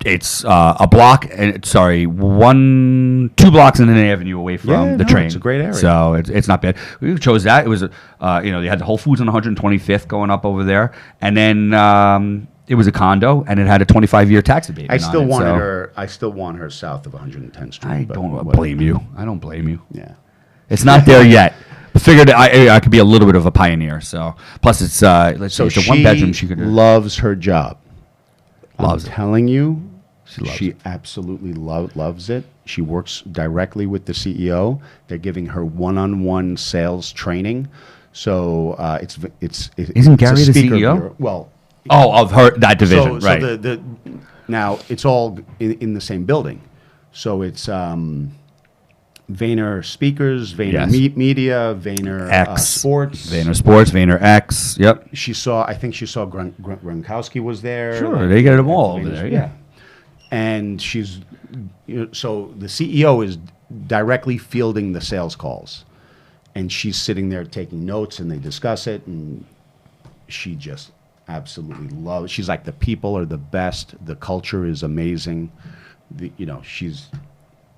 Speaker 1: It's a block. And sorry, 2 blocks in an avenue away from
Speaker 3: Yeah,
Speaker 1: the
Speaker 3: no,
Speaker 1: train.
Speaker 3: it's a great area.
Speaker 1: So it's not bad. We chose that. It was they had the Whole Foods on 125th going up over there, and then it was a condo, and it had a 25-year tax abatement.
Speaker 3: I still
Speaker 1: on it,
Speaker 3: wanted
Speaker 1: so
Speaker 3: her. I still want her south of 110th Street.
Speaker 1: I
Speaker 3: but
Speaker 1: don't
Speaker 3: whatever.
Speaker 1: blame you. I don't blame you.
Speaker 3: Yeah.
Speaker 1: It's not there yet. I figured I could be a little bit of a pioneer. So plus it's let's
Speaker 3: So
Speaker 1: see, it's a 1 bedroom. She could
Speaker 3: loves her job.
Speaker 1: Loves
Speaker 3: I'm
Speaker 1: it.
Speaker 3: telling you,
Speaker 1: loves
Speaker 3: she absolutely loves it. She works directly with the CEO. They're giving her one-on-one sales training. So
Speaker 1: Isn't Gary the
Speaker 3: speaker
Speaker 1: CEO?
Speaker 3: bureau. Well,
Speaker 1: of that division, right?
Speaker 3: So now it's all in the same building. So it's Vayner Speakers, Vayner
Speaker 1: Yes.
Speaker 3: Media, Vayner
Speaker 1: X
Speaker 3: Sports.
Speaker 1: Vayner Sports, Vayner X. Yep.
Speaker 3: I think she saw Gronkowski was there.
Speaker 1: Sure,
Speaker 3: like,
Speaker 1: they get them all
Speaker 3: Vayner's-
Speaker 1: over there. Yeah.
Speaker 3: And so the CEO is directly fielding the sales calls, and she's sitting there taking notes, and they discuss it, and she just absolutely loves. She's like, the people are the best, the culture is amazing. She's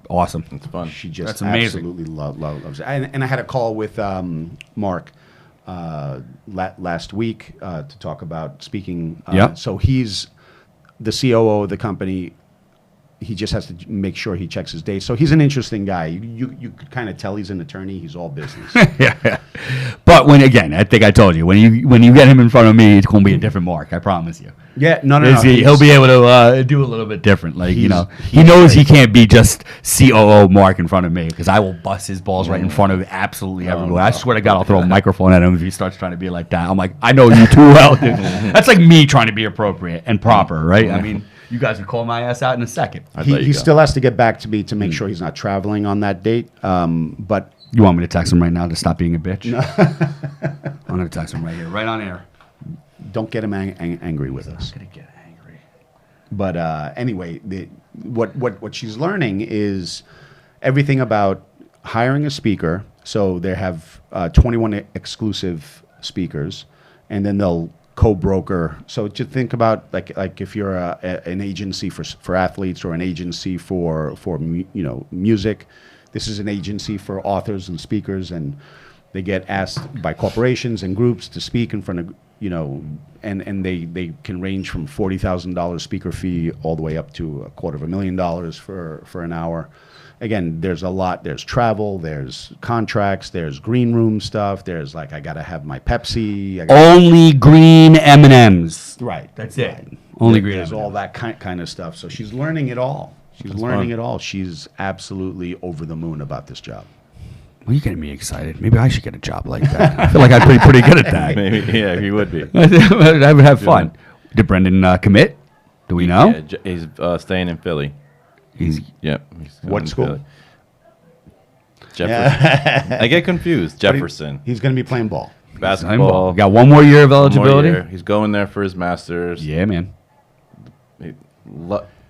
Speaker 1: Awesome.
Speaker 2: It's fun.
Speaker 3: she just
Speaker 1: That's amazing.
Speaker 3: absolutely loves it. And I had a call with Mark last week to talk about speaking.
Speaker 1: Yep.
Speaker 3: So he's the COO of the company. He just has to make sure he checks his dates. So he's an interesting guy. You could kind of tell he's an attorney. He's all business.
Speaker 1: But But I think I told you when you get him in front of me, it's going to be a different Mark. I promise you.
Speaker 3: Yeah, no.
Speaker 1: He'll be able to do a little bit different. Like he knows
Speaker 3: great.
Speaker 1: he can't be just COO Mark in front of me because I will bust his balls right in front of absolutely everyone. I swear to God, I'll throw a microphone at him if he starts trying to be like that. I'm like, I know you too well, dude. That's like me trying to be appropriate and proper, right? I mean, you guys would call my ass out in a second.
Speaker 3: He still has to get back to me to make sure he's not traveling on that date. But
Speaker 1: you want me to text him right now to stop being a bitch? No. I'm going to text him right here, right on air.
Speaker 3: Don't get him angry with us.
Speaker 1: I'm going to get angry.
Speaker 3: But anyway, what she's learning is everything about hiring a speaker. So they have 21 exclusive speakers, and then they'll co-broker. So just think about like if you're an agency for athletes or an agency for music. This is an agency for authors and speakers, and they get asked by corporations and groups to speak in front of and they can range from $40,000 speaker fee all the way up to $250,000 for an hour. Again, there's a lot. There's travel. There's contracts. There's green room stuff. There's like I gotta have my Pepsi.
Speaker 1: Only green M&Ms.
Speaker 3: Right.
Speaker 1: That's it. Right. Only green.
Speaker 3: There's all that kind of stuff. So she's learning it all. She's learning it all. She's absolutely over the moon about this job.
Speaker 1: Well, you're getting me excited. Maybe I should get a job like that. I feel like I'm pretty good at that.
Speaker 2: Maybe, yeah, he would be.
Speaker 1: I would have fun. Did Brendan commit? Do we know?
Speaker 2: Yeah, he's staying in Philly.
Speaker 1: He's
Speaker 3: what school?
Speaker 2: Jefferson. I get confused. Jefferson.
Speaker 3: He's going to be playing ball.
Speaker 2: Basketball.
Speaker 1: Got one more year of eligibility.
Speaker 2: He's going there for his master's.
Speaker 1: Yeah, man.
Speaker 2: He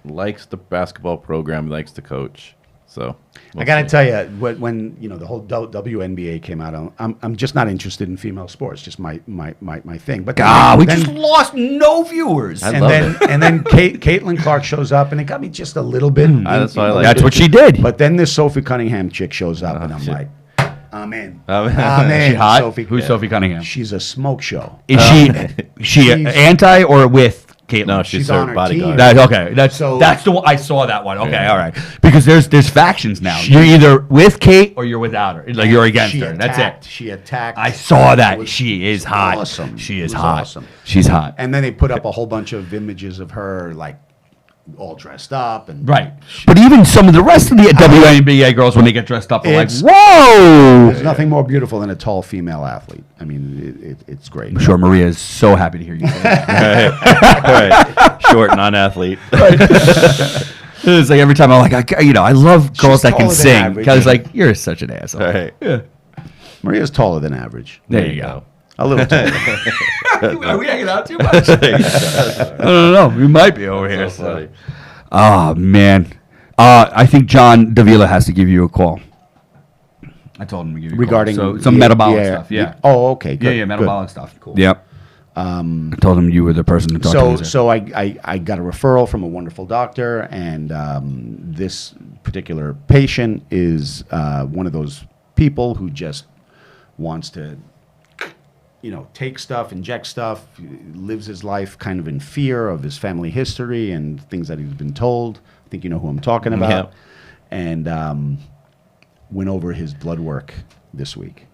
Speaker 2: likes the basketball program. Likes to coach. So
Speaker 3: I got to tell you, when the whole WNBA came out, I'm just not interested in female sports. Just my thing. But
Speaker 1: we just lost no viewers.
Speaker 3: And then Caitlin Clark shows up, and it got me just a little bit.
Speaker 2: That's why I like
Speaker 1: That's
Speaker 2: it.
Speaker 1: what she did.
Speaker 3: But then this Sophie Cunningham chick shows up, and I'm like, I'm in.
Speaker 1: Is she hot?
Speaker 3: Sophie.
Speaker 1: Who's Sophie Cunningham?
Speaker 3: She's a smoke show.
Speaker 1: Is she anti or with Caitlin?
Speaker 2: No, she's
Speaker 3: on
Speaker 2: her
Speaker 3: her
Speaker 2: bodyguard.
Speaker 3: team.
Speaker 1: Okay. That's the one. I saw that one. Okay, all right. Because there's factions now. You're either with Kate or you're without her. Like you're against her. That's it.
Speaker 3: She attacked.
Speaker 1: I saw that. She is hot.
Speaker 3: Awesome.
Speaker 1: She is
Speaker 3: It was
Speaker 1: hot.
Speaker 3: awesome.
Speaker 1: She's hot.
Speaker 3: And then they put up a whole bunch of images of her like all dressed up and
Speaker 1: Right. But even some of the rest of the WNBA girls, when they get dressed up, are like, whoa!
Speaker 3: There's nothing more beautiful than a tall female athlete. I mean, it's great.
Speaker 1: I'm sure Maria is so happy to hear you say that.
Speaker 2: Right. Short, non-athlete.
Speaker 1: It's like every time I'm like, I love girls that can
Speaker 3: taller than
Speaker 1: sing.
Speaker 3: average.
Speaker 1: Because like, you're such an asshole.
Speaker 2: Right.
Speaker 1: Yeah.
Speaker 3: Maria's taller than average.
Speaker 1: There you go.
Speaker 3: A little taller.
Speaker 1: Are we hanging out too much? I don't know. We might be over here.
Speaker 2: So funny.
Speaker 1: Oh, man. I think John Davila has to give you a call. I told him to give you
Speaker 3: Regarding
Speaker 1: a call. So, some metabolic stuff. Yeah.
Speaker 3: Oh, okay. Good,
Speaker 1: Yeah, metabolic stuff.
Speaker 3: Cool.
Speaker 1: Yep. I told him you were the person to talk to.
Speaker 3: So I got a referral from a wonderful doctor, and this particular patient is one of those people who just wants to take stuff, inject stuff, lives his life kind of in fear of his family history and things that he's been told. I think you know who I'm talking about.
Speaker 2: Yep.
Speaker 3: And went over his blood work this week.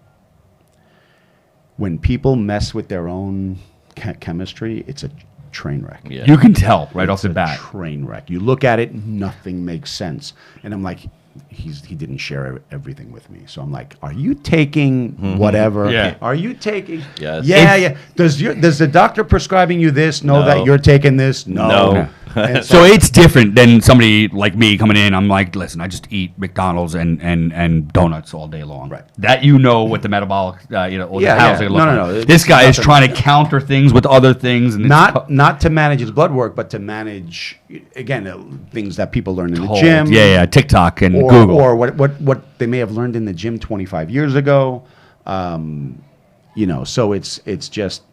Speaker 3: When people mess with their own chemistry, it's a train wreck.
Speaker 2: Yeah.
Speaker 1: You can tell right off the
Speaker 3: It's a
Speaker 1: bat.
Speaker 3: train wreck. You look at it, nothing makes sense. And I'm like, he didn't share everything with me. So I'm like, are you taking whatever?
Speaker 1: Yeah.
Speaker 3: Are you taking?
Speaker 2: Yes.
Speaker 3: Yeah. Does the doctor prescribing you this know that you're taking this?
Speaker 2: No.
Speaker 3: And
Speaker 1: So it's different than somebody like me coming in. I'm like, listen, I just eat McDonald's and donuts all day long.
Speaker 3: Right.
Speaker 1: That what the metabolic, or the
Speaker 3: Yeah,
Speaker 1: housing
Speaker 3: yeah.
Speaker 1: looks
Speaker 3: No.
Speaker 1: like. This guy is
Speaker 3: Nothing
Speaker 1: trying
Speaker 3: like
Speaker 1: to
Speaker 3: that.
Speaker 1: counter things with other things, and
Speaker 3: not to manage his blood work, but to manage again things that people learn in the gym.
Speaker 1: Yeah, TikTok and
Speaker 3: or,
Speaker 1: Google.
Speaker 3: or what they may have learned in the gym 25 years ago. So it's just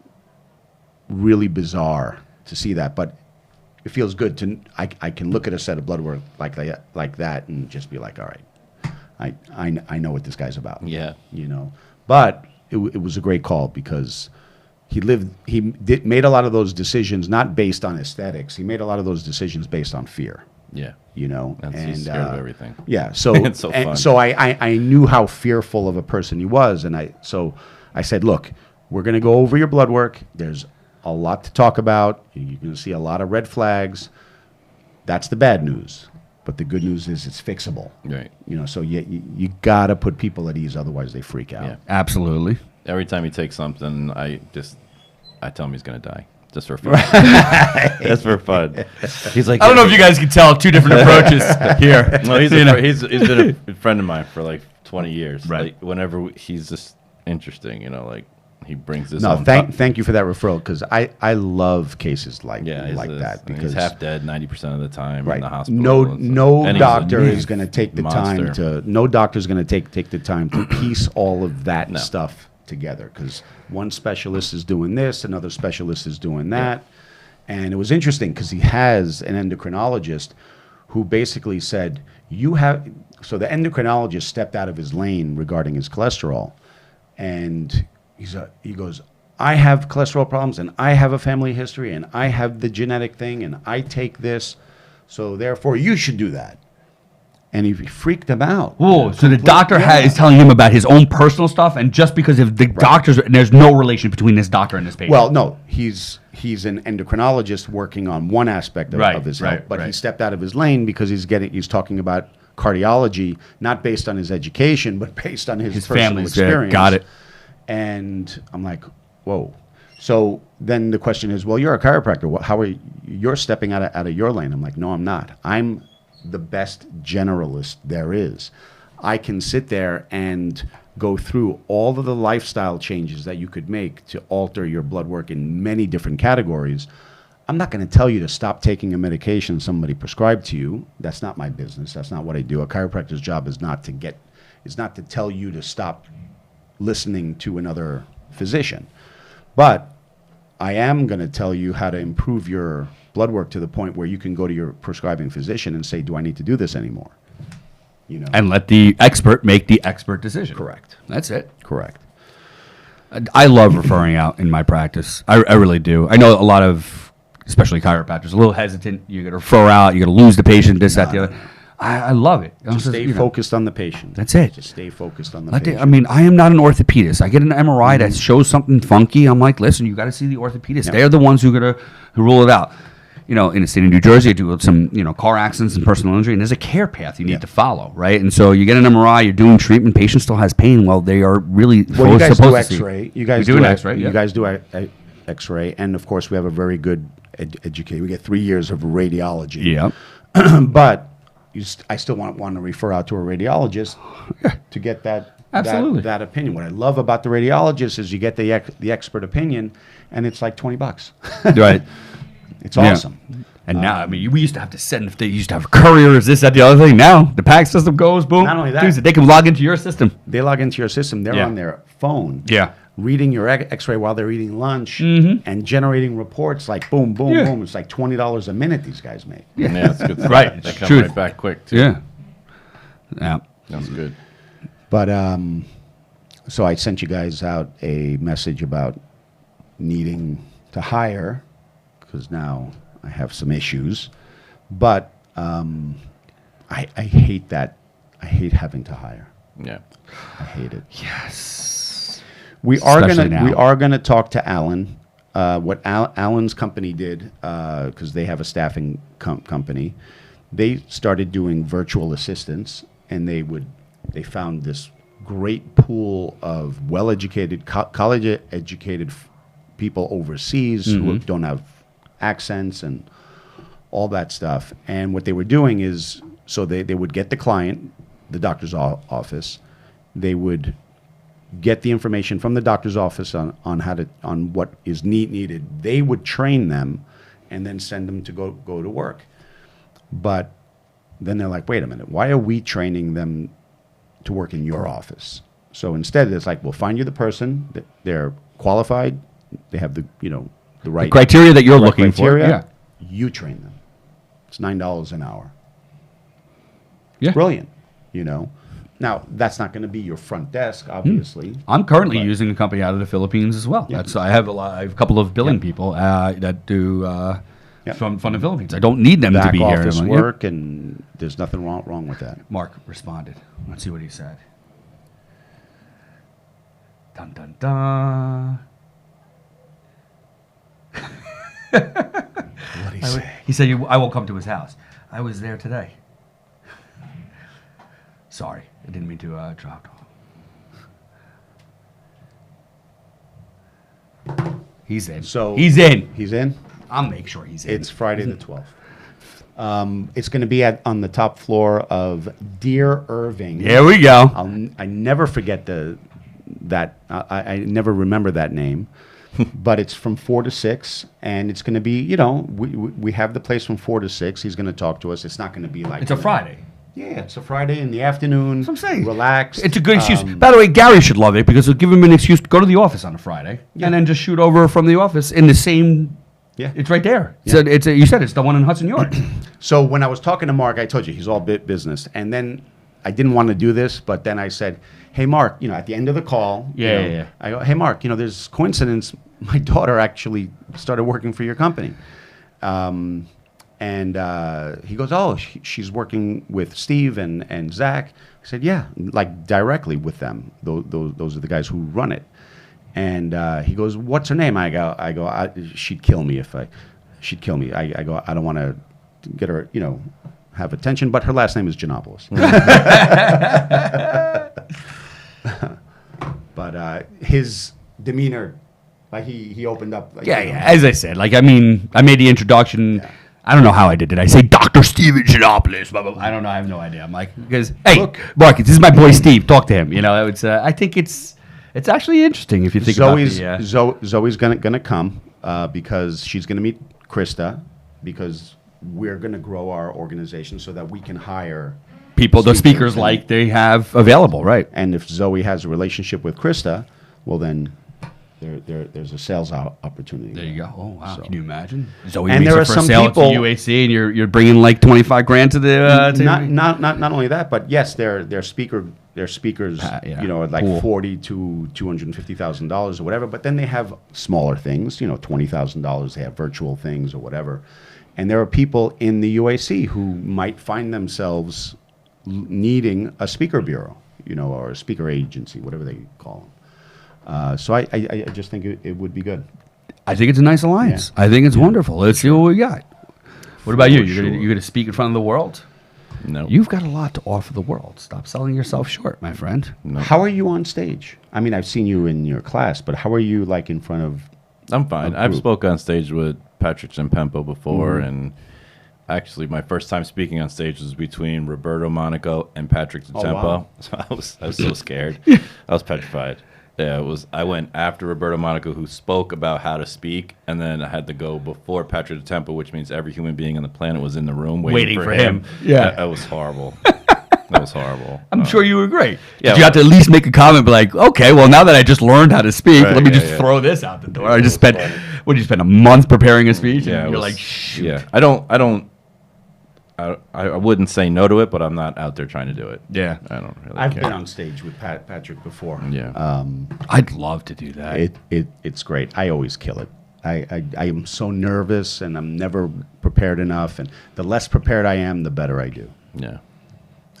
Speaker 3: really bizarre to see that, but it feels good to I can look at a set of blood work like that and just be like, all right, I know what this guy's about.
Speaker 2: Yeah.
Speaker 3: But it was a great call because he made a lot of those decisions not based on aesthetics. He made a lot of those decisions based on fear.
Speaker 2: Yeah.
Speaker 3: And
Speaker 2: he's scared of everything.
Speaker 3: Yeah, so
Speaker 2: It's so fun.
Speaker 3: So I knew how fearful of a person he was, and I said, look, we're going to go over your blood work. There's a lot to talk about. You're going to see a lot of red flags. That's the bad news. But the good news is it's fixable.
Speaker 2: Right.
Speaker 3: So you got to put people at ease, otherwise they freak out.
Speaker 2: Yeah.
Speaker 1: Absolutely.
Speaker 2: Every time he takes something, I tell him he's going to die. Just for fun. Just for fun. He's like,
Speaker 1: I don't know if you guys can tell two different approaches here.
Speaker 2: No, he's been a friend of mine for like 20 years.
Speaker 1: Right.
Speaker 2: Like whenever he's just interesting, like he brings this.
Speaker 3: No, thank you for that referral, because I love cases like that, because
Speaker 2: he's half dead 90% of the time in the hospital.
Speaker 3: No doctor is going to take the
Speaker 2: monster.
Speaker 3: time to. No doctor's going to take the time to piece all of that stuff together, because one specialist is doing this, another specialist is doing that. And it was interesting because he has an endocrinologist who basically said, so the endocrinologist stepped out of his lane regarding his cholesterol, and he goes, I have cholesterol problems, and I have a family history, and I have the genetic thing, and I take this, so therefore you should do that. And he freaked him out.
Speaker 1: Oh, so the doctor is telling him about his own personal stuff, and just because of the doctors, there's no relation between this doctor and this patient.
Speaker 3: Well, no, he's an endocrinologist working on one aspect of his health, but he stepped out of his lane because he's talking about cardiology, not based on his education, but based on his personal experience.
Speaker 1: Got it.
Speaker 3: And I'm like, whoa. So then the question is, well, you're a chiropractor. How are you're stepping out of your lane? I'm like, no, I'm not. I'm the best generalist there is. I can sit there and go through all of the lifestyle changes that you could make to alter your blood work in many different categories. I'm not going to tell you to stop taking a medication somebody prescribed to you. That's not my business. That's not what I do. A chiropractor's job is not to tell you to stop listening to another physician. But I am going to tell you how to improve your blood work to the point where you can go to your prescribing physician and say, do I need to do this anymore?
Speaker 1: And let the expert make the expert decision.
Speaker 3: Correct.
Speaker 1: That's it.
Speaker 3: Correct.
Speaker 1: I love referring out in my practice. I really do. I know a lot of, especially chiropractors, a little hesitant. You're going to refer out. You're going to lose the patient, this, that, the other. I love it.
Speaker 3: Just stay focused on the patient.
Speaker 1: That's it.
Speaker 3: Just stay focused on the patient.
Speaker 1: I mean, I am not an orthopedist. I get an MRI that shows something funky. I'm like, listen, you got to see the orthopedist. They're the ones who rule it out. In the state of New Jersey, I do some, car accidents and personal injury, and there's a care path you need to follow, right? And so you get an MRI, you're doing treatment, patient still has pain. Well, they are really
Speaker 3: you guys
Speaker 1: supposed
Speaker 3: do
Speaker 1: to
Speaker 3: X-ray. You guys do an X-ray. You guys do X-ray, and of course, we have a very good education. We get 3 years of radiology.
Speaker 1: Yeah.
Speaker 3: But I still want to refer out to a radiologist to get that opinion. What I love about the radiologist is you get the expert opinion, and it's like $20.
Speaker 1: Right.
Speaker 3: It's awesome.
Speaker 1: And now, I mean, we used to have to send, they used to have couriers, this, that, the other thing. Now, the PAC system goes, boom.
Speaker 3: Not only that.
Speaker 1: They can log into your system.
Speaker 3: They log into your system. They're on their phone.
Speaker 1: Yeah.
Speaker 3: Reading your X-ray while they're eating lunch and generating reports like boom, boom, boom. It's like $20 a minute these guys make.
Speaker 2: Yeah, that's good stuff.
Speaker 1: Right.
Speaker 2: They come
Speaker 1: True.
Speaker 2: right back quick, too.
Speaker 1: Yeah. Yeah.
Speaker 2: That's good.
Speaker 3: But so I sent you guys out a message about needing to hire, because now I have some issues. But I hate that. I hate having to hire.
Speaker 2: Yeah.
Speaker 3: I hate it.
Speaker 1: Yes.
Speaker 3: We are gonna talk to Alan. What Alan's company did, because they have a staffing company, they started doing virtual assistants, and they found this great pool of well-educated, college-educated people overseas who don't have accents and all that stuff. And what they were doing is, so they would get the client, the doctor's office, they would get the information from the doctor's office on what is needed. They would train them and then send them to go to work. But then they're like, wait a minute, why are we training them to work in your office? So instead, it's like, we'll find you the person, they're qualified, they have the right
Speaker 1: criteria that you're looking for. Yeah.
Speaker 3: You train them. It's $9 an hour.
Speaker 1: Yeah.
Speaker 3: Brilliant. Now, that's not going to be your front desk, obviously.
Speaker 1: I'm currently using a company out of the Philippines as well. Yeah. I have a couple of billing people that do from the Philippines. I don't need them to be here.
Speaker 3: Back office work, and there's nothing wrong with that.
Speaker 1: Mark responded. Let's see what he said. Dun dun dun.
Speaker 3: What did he say?
Speaker 1: He said, "I will come to his house." I was there today. Sorry, I didn't mean to drop. He's in.
Speaker 3: So
Speaker 1: he's in.
Speaker 3: He's in.
Speaker 1: I'll make sure he's in.
Speaker 3: It's Friday the 12th. It's going to be on the top floor of Dear Irving.
Speaker 1: Here we go.
Speaker 3: I never forget I never remember that name. But it's from 4 to 6, and it's going to be, we have the place from 4 to 6. He's going to talk to us. It's not going to be like...
Speaker 1: It's a Friday.
Speaker 3: Yeah, it's a Friday in the afternoon.
Speaker 1: That's what I'm saying.
Speaker 3: Relaxed.
Speaker 1: It's a good excuse. By the way, Gary should love it because it'll give him an excuse to go to the office on a Friday and then just shoot over from the office in the same...
Speaker 3: Yeah.
Speaker 1: It's right there.
Speaker 3: Yeah.
Speaker 1: You said it's the one in Hudson Yards.
Speaker 3: So when I was talking to Mark, I told you he's all business. And then I didn't want to do this, but then I said, hey, Mark, at the end of the call,
Speaker 1: Yeah.
Speaker 3: I go, hey, Mark, there's coincidence. My daughter actually started working for your company. And he goes, oh, she's working with Steve and Zach. I said, yeah, like directly with them. Those are the guys who run it. And he goes, what's her name? I go, she'd kill me she'd kill me. I go, I don't want to get her, have attention, but her last name is Giannopoulos. But his demeanor, like he opened up. Like,
Speaker 1: Yeah. As I said, I made the introduction.
Speaker 3: Yeah.
Speaker 1: I don't know how I did it. I say Dr. Steven Giannopoulos. Blah, blah, blah. I don't know. I have no idea. I'm like, because, hey,
Speaker 3: Look.
Speaker 1: Mark, this is my boy Steve. Talk to him. I think it's actually interesting if you think
Speaker 3: Zoe's
Speaker 1: about the...
Speaker 3: Zoe's gonna come because she's gonna meet Krista because we're gonna grow our organization so that we can hire
Speaker 1: people, the speakers
Speaker 3: and-
Speaker 1: like they have available, right?
Speaker 3: And if Zoe has a relationship with Krista, well then there's a sales opportunity.
Speaker 1: There you go. Oh, wow.
Speaker 3: So-
Speaker 1: Can you imagine? Zoe
Speaker 3: And
Speaker 1: meets
Speaker 3: there
Speaker 1: her
Speaker 3: are
Speaker 1: for
Speaker 3: some
Speaker 1: sale
Speaker 3: people-
Speaker 1: to UAC and you're bringing like 25 grand to the...
Speaker 3: Not only that, but yes, they're speakers,
Speaker 1: yeah.
Speaker 3: like
Speaker 1: Cool.
Speaker 3: $40,000 to $250,000 or whatever. But then they have smaller things, $20,000. They have virtual things or whatever. And there are people in the UAC who might find themselves needing a speaker bureau, or a speaker agency, whatever they call them. So I just think it would be good.
Speaker 1: I think it's a nice alliance.
Speaker 3: Yeah.
Speaker 1: I think it's wonderful. Let's see what we got. What about you?
Speaker 3: sure.
Speaker 1: You're gonna speak in front of the world?
Speaker 2: No.
Speaker 1: You've got a lot to offer the world. Stop selling yourself short, my friend.
Speaker 2: No.
Speaker 3: How are you on stage? I mean, I've seen you in your class, but how are you like in front of...
Speaker 2: I'm fine.
Speaker 3: a
Speaker 2: I've
Speaker 3: group?
Speaker 2: spoke on stage with Patrick Zimpempo before, and actually my first time speaking on stage was between Roberto Monaco and Patrick Zimpempo.
Speaker 3: wow.
Speaker 2: So I was so scared. I was petrified. Yeah, I went after Roberto Monaco, who spoke about how to speak, and then I had to go before Patrick Zimpempo, which means every human being on the planet was in the room waiting for him.
Speaker 1: Yeah.
Speaker 2: That was horrible. That was horrible.
Speaker 1: I'm sure you were great.
Speaker 2: Yeah,
Speaker 1: Did you have to at least make a comment, be like, okay, well, now that I just learned how to speak,
Speaker 2: Right,
Speaker 1: let me
Speaker 2: yeah,
Speaker 1: just
Speaker 2: yeah.
Speaker 1: throw this out the door. I just spent, what did you spend, a month preparing a speech?
Speaker 2: Yeah,
Speaker 1: And
Speaker 2: it
Speaker 1: you're
Speaker 2: was-
Speaker 1: like, shoot.
Speaker 2: Yeah, I wouldn't say no to it, but I'm not out there trying to do it.
Speaker 1: Yeah.
Speaker 2: I don't really
Speaker 3: I've
Speaker 2: care.
Speaker 3: been on stage with Patrick before.
Speaker 2: Yeah.
Speaker 1: I'd love to do that.
Speaker 3: It's great. I always kill it. I am so nervous and I'm never prepared enough. And the less prepared I am, the better I do.
Speaker 2: Yeah.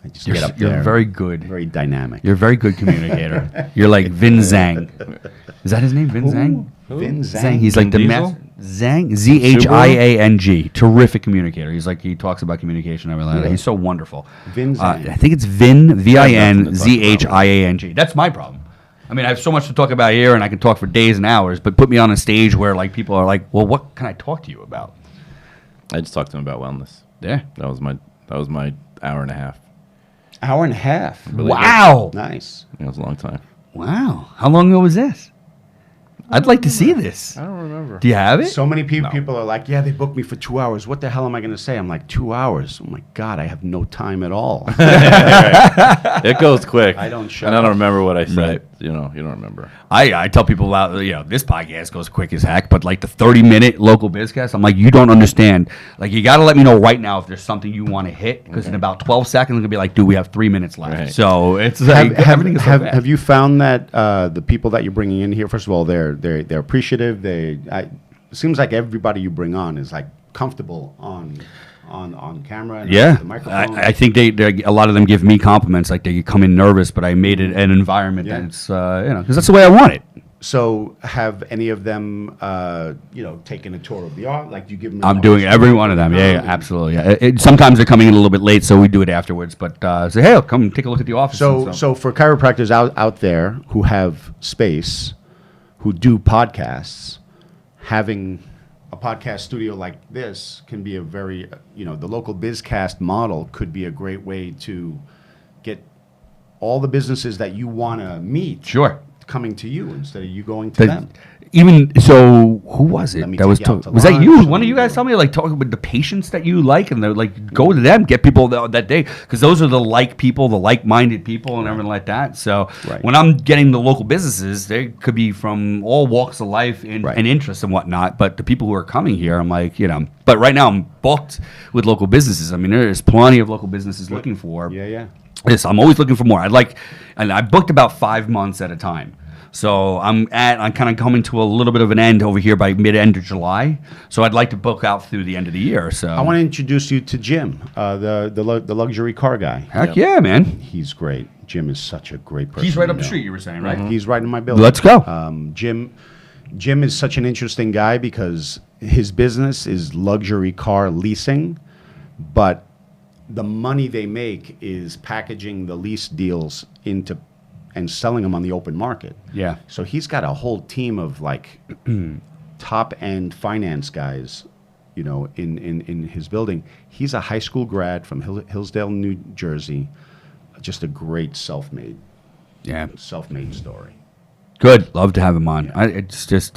Speaker 3: I just
Speaker 1: You're,
Speaker 3: get up
Speaker 1: you're
Speaker 3: there.
Speaker 1: very good.
Speaker 3: very dynamic.
Speaker 1: You're a very good communicator. You're like Vin Zhang. Is that his name, Vin Zhang?
Speaker 3: Vin
Speaker 1: Zhang. He's like
Speaker 2: Vin
Speaker 1: the
Speaker 2: Diesel?
Speaker 1: master. Zhang, Zhiang. Terrific communicator. He talks about communication and everything. He's so wonderful.
Speaker 3: Vin Zhang.
Speaker 1: I think it's Vin,
Speaker 2: nothing to talk
Speaker 1: Vinzhiang. That's my problem. I mean, I have so much to talk about here, and I can talk for days and hours. But put me on a stage where like people are like, "Well, what can I talk to you about?"
Speaker 2: I just talked to him about wellness.
Speaker 1: Yeah.
Speaker 2: That was my hour and a half.
Speaker 3: Hour and a half.
Speaker 1: Wow.
Speaker 3: Nice.
Speaker 2: It was a long time.
Speaker 1: Wow. How long ago was this? I'd like to see this.
Speaker 2: I don't remember.
Speaker 1: Do you have it?
Speaker 3: So many
Speaker 2: No.
Speaker 3: people are like, yeah, they booked me for 2 hours. What the hell am I going to say? I'm like, 2 hours? Oh, my God, I have no time at all.
Speaker 2: It goes quick.
Speaker 3: I don't shut
Speaker 2: And I don't
Speaker 3: up.
Speaker 2: remember what I said.
Speaker 1: Right.
Speaker 2: You don't remember.
Speaker 1: I tell people about, this podcast goes quick as heck, but like the 30-minute local bizcast, I'm like, you don't understand. Like, you got to let me know right now if there's something you want to hit, because in about 12 seconds, I'm going to be like, dude, we have 3 minutes left.
Speaker 2: Right.
Speaker 1: So it's like, everything is so fast.
Speaker 3: have you found that the people that you're bringing in here, first of all, they're appreciative. It seems like everybody you bring on is like comfortable on on camera. And
Speaker 1: Yeah,
Speaker 3: the microphone.
Speaker 1: I think they a lot of them give me compliments, like they come in nervous, but I made it an environment that's because that's the way I want it.
Speaker 3: So have any of them, taken a tour of the art? Like, do you give them?
Speaker 1: I'm doing every one of them. Yeah, absolutely. Yeah. Sometimes they're coming in a little bit late, so we do it afterwards. But say, hey, come take a look at the office.
Speaker 3: So for chiropractors out there who have space, who do podcasts, having a podcast studio like this can be a very, the local BizCast model could be a great way to get all the businesses that you want to meet.
Speaker 1: Sure.
Speaker 3: Coming to you instead of you going to them.
Speaker 1: Even so, who was it that was was that you?
Speaker 3: lunch,
Speaker 1: One of you guys tell me like talking with the patients that you like, and they're like go to them, get people that day, because those are the people, the like-minded people, and everything like that. So when I'm getting the local businesses, they could be from all walks of life and interests and whatnot. But the people who are coming here, I'm like, But right now I'm booked with local businesses. I mean, there's plenty of local businesses looking for.
Speaker 3: Yeah.
Speaker 1: Yes, I'm always looking for more. And I booked about 5 months at a time. So I'm kind of coming to a little bit of an end over here by mid-end of July. So I'd like to book out through the end of the year. So
Speaker 3: I want to introduce you to Jim, the luxury car guy.
Speaker 1: Heck yeah, man.
Speaker 3: He's great. Jim is such a great person.
Speaker 1: He's right up the street, you were saying, right?
Speaker 3: He's right in my building.
Speaker 1: Let's go.
Speaker 3: Jim is such an interesting guy because his business is luxury car leasing, but the money they make is packaging the lease deals into and selling them on the open market.
Speaker 1: Yeah.
Speaker 3: So he's got a whole team of like top end finance guys, in his building. He's a high school grad from Hillsdale, New Jersey. Just a great self-made story.
Speaker 1: Good. Love to have him on. It's just,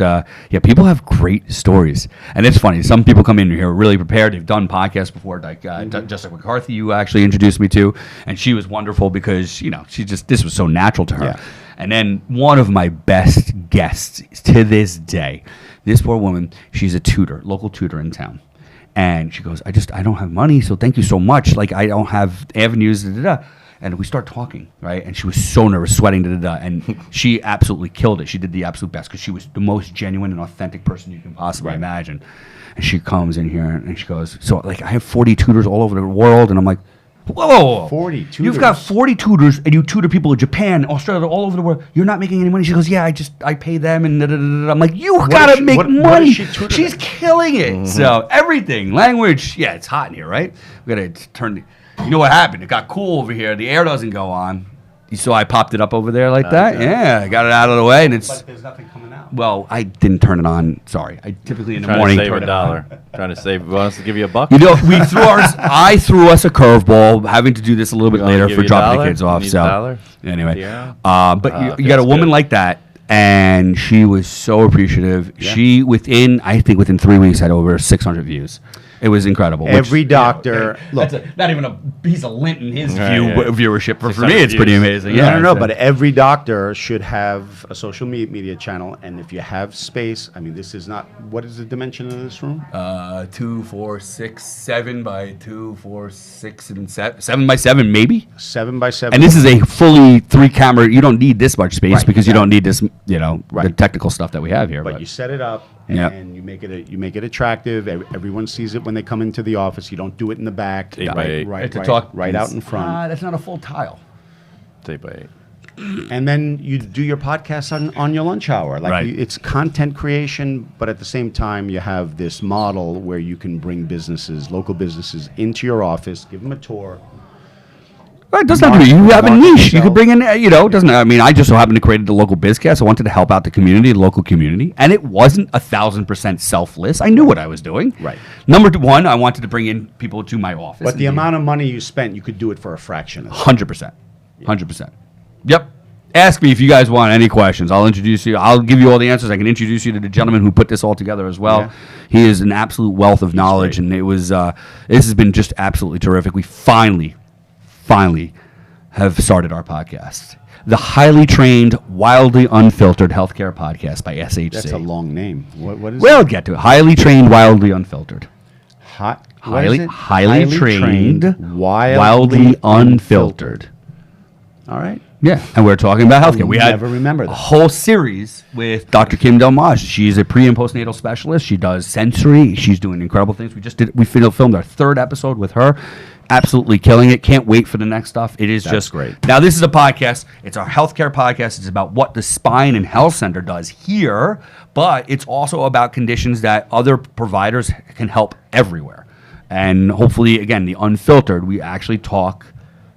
Speaker 1: people have great stories. And it's funny. Some people come in here really prepared. They've done podcasts before, like Jessica McCarthy, you actually introduced me to. And she was wonderful because, this was so natural to her.
Speaker 3: Yeah.
Speaker 1: And then one of my best guests to this day, this poor woman, she's a tutor, local tutor in town. And she goes, I don't have money, so thank you so much. Like, I don't have avenues, And we start talking, right? And she was so nervous, sweating, and she absolutely killed it. She did the absolute best because she was the most genuine and authentic person you can possibly imagine. And she comes in here and she goes, so like I have 40 tutors all over the world, and I'm like, whoa,
Speaker 3: 40 tutors.
Speaker 1: You've got 40 tutors, and you tutor people in Japan, Australia, all over the world. You're not making any money. She goes, yeah, I pay them, and I'm like, you gotta make money.
Speaker 3: What is she tutoring?
Speaker 1: She's killing it. Mm-hmm. So everything, language, it's hot in here, right? We gotta turn. You know what happened? It got cool over here. The air doesn't go on. You saw I popped it up over there like that? Yeah, I got it out of the way, and it's.
Speaker 3: But there's nothing coming out.
Speaker 1: Well, I didn't turn it on. Sorry, I typically in the morning
Speaker 2: turn it on. Trying to save. Wants to give you a buck.
Speaker 1: I threw us a curveball, having to do this a little bit later for dropping the kids off. So anyway, but you got a woman like that, and she was so appreciative. Yeah. She within 3 weeks had over 600 views. It was incredible.
Speaker 3: Every doctor, look,
Speaker 1: that's not even a piece of lint in his viewership. For me, it's pretty amazing.
Speaker 3: No. But every doctor should have a social media channel, and if you have space, I mean, this is not. What is the dimension of this room?
Speaker 1: 2, 4, 6, 7 by 2, 4, 6, and 7 by 7, maybe
Speaker 3: 7 by 7.
Speaker 1: And this is a fully 3-camera. You don't need this much space because you don't need this. The technical stuff that we have here.
Speaker 3: But you set it up. And you make it attractive. Everyone sees it when they come into the office. You don't do it in the back.
Speaker 2: 8 by 8.
Speaker 3: Right out in front.
Speaker 1: That's not a full tile.
Speaker 2: It's 8 by 8.
Speaker 3: And then you do your podcast on your lunch hour. It's content creation, but at the same time, you have this model where you can bring local businesses into your office, give them a tour.
Speaker 1: It doesn't have to be. You have a niche. You could bring in, doesn't. I mean, I just so happened to create the local BizCast. I wanted to help out the community, the local community, and it wasn't 1,000% selfless. I knew what I was doing.
Speaker 3: Right.
Speaker 1: Number one, I wanted to bring in people to my office.
Speaker 3: But the amount of money you spent, you could do it for a fraction of
Speaker 1: 100%. 100%. Yep. Ask me if you guys want any questions. I'll introduce you. I'll give you all the answers. I can introduce you to the gentleman who put this all together as well. Yeah. He is an absolute wealth of knowledge, and it was. This has been just absolutely terrific. We finally have started our podcast, the highly trained, wildly unfiltered healthcare podcast by SHC.
Speaker 3: That's a long name. What is
Speaker 1: We'll
Speaker 3: it?
Speaker 1: get to it. Highly trained, wildly unfiltered.
Speaker 3: Highly
Speaker 1: trained,
Speaker 3: wildly
Speaker 1: unfiltered.
Speaker 3: All right.
Speaker 1: Yeah, and we're talking about healthcare. We had
Speaker 3: never remember that.
Speaker 1: a whole series with Dr. Kim Delmage. She's a pre and postnatal specialist. She does sensory. She's doing incredible things. We filmed our 3rd episode with her. Absolutely killing it. Can't wait for the next stuff. It is
Speaker 3: That's
Speaker 1: just
Speaker 3: great. Now,
Speaker 1: Now, this is a podcast. It's our healthcare podcast. It's about what the spine and health center does here, but it's also about conditions that other providers can help everywhere. And hopefully, again, the unfiltered, we actually talk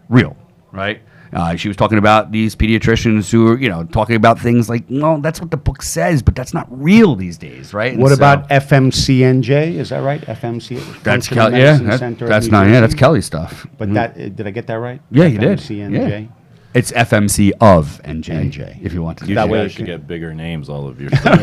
Speaker 1: real, right? She was talking about these pediatricians who are, talking about things like, well, that's what the book says, but that's not real these days, right? And
Speaker 3: What
Speaker 1: so-
Speaker 3: about FMCNJ? Is that right? FMC.
Speaker 1: That's
Speaker 3: Functional
Speaker 1: Kelly. Yeah,
Speaker 3: Medicine Center of
Speaker 1: that's
Speaker 3: New
Speaker 1: not. Yeah, that's
Speaker 3: Jersey?
Speaker 1: Kelly stuff.
Speaker 3: But that did I get that right?
Speaker 1: Yeah, you did.
Speaker 3: FMCNJ.
Speaker 1: Yeah. It's FMC of NJ,
Speaker 3: NJ.
Speaker 1: if you want to.
Speaker 2: You
Speaker 3: That
Speaker 2: guys
Speaker 3: way it
Speaker 2: should
Speaker 3: can-
Speaker 2: get bigger names, all of your stuff.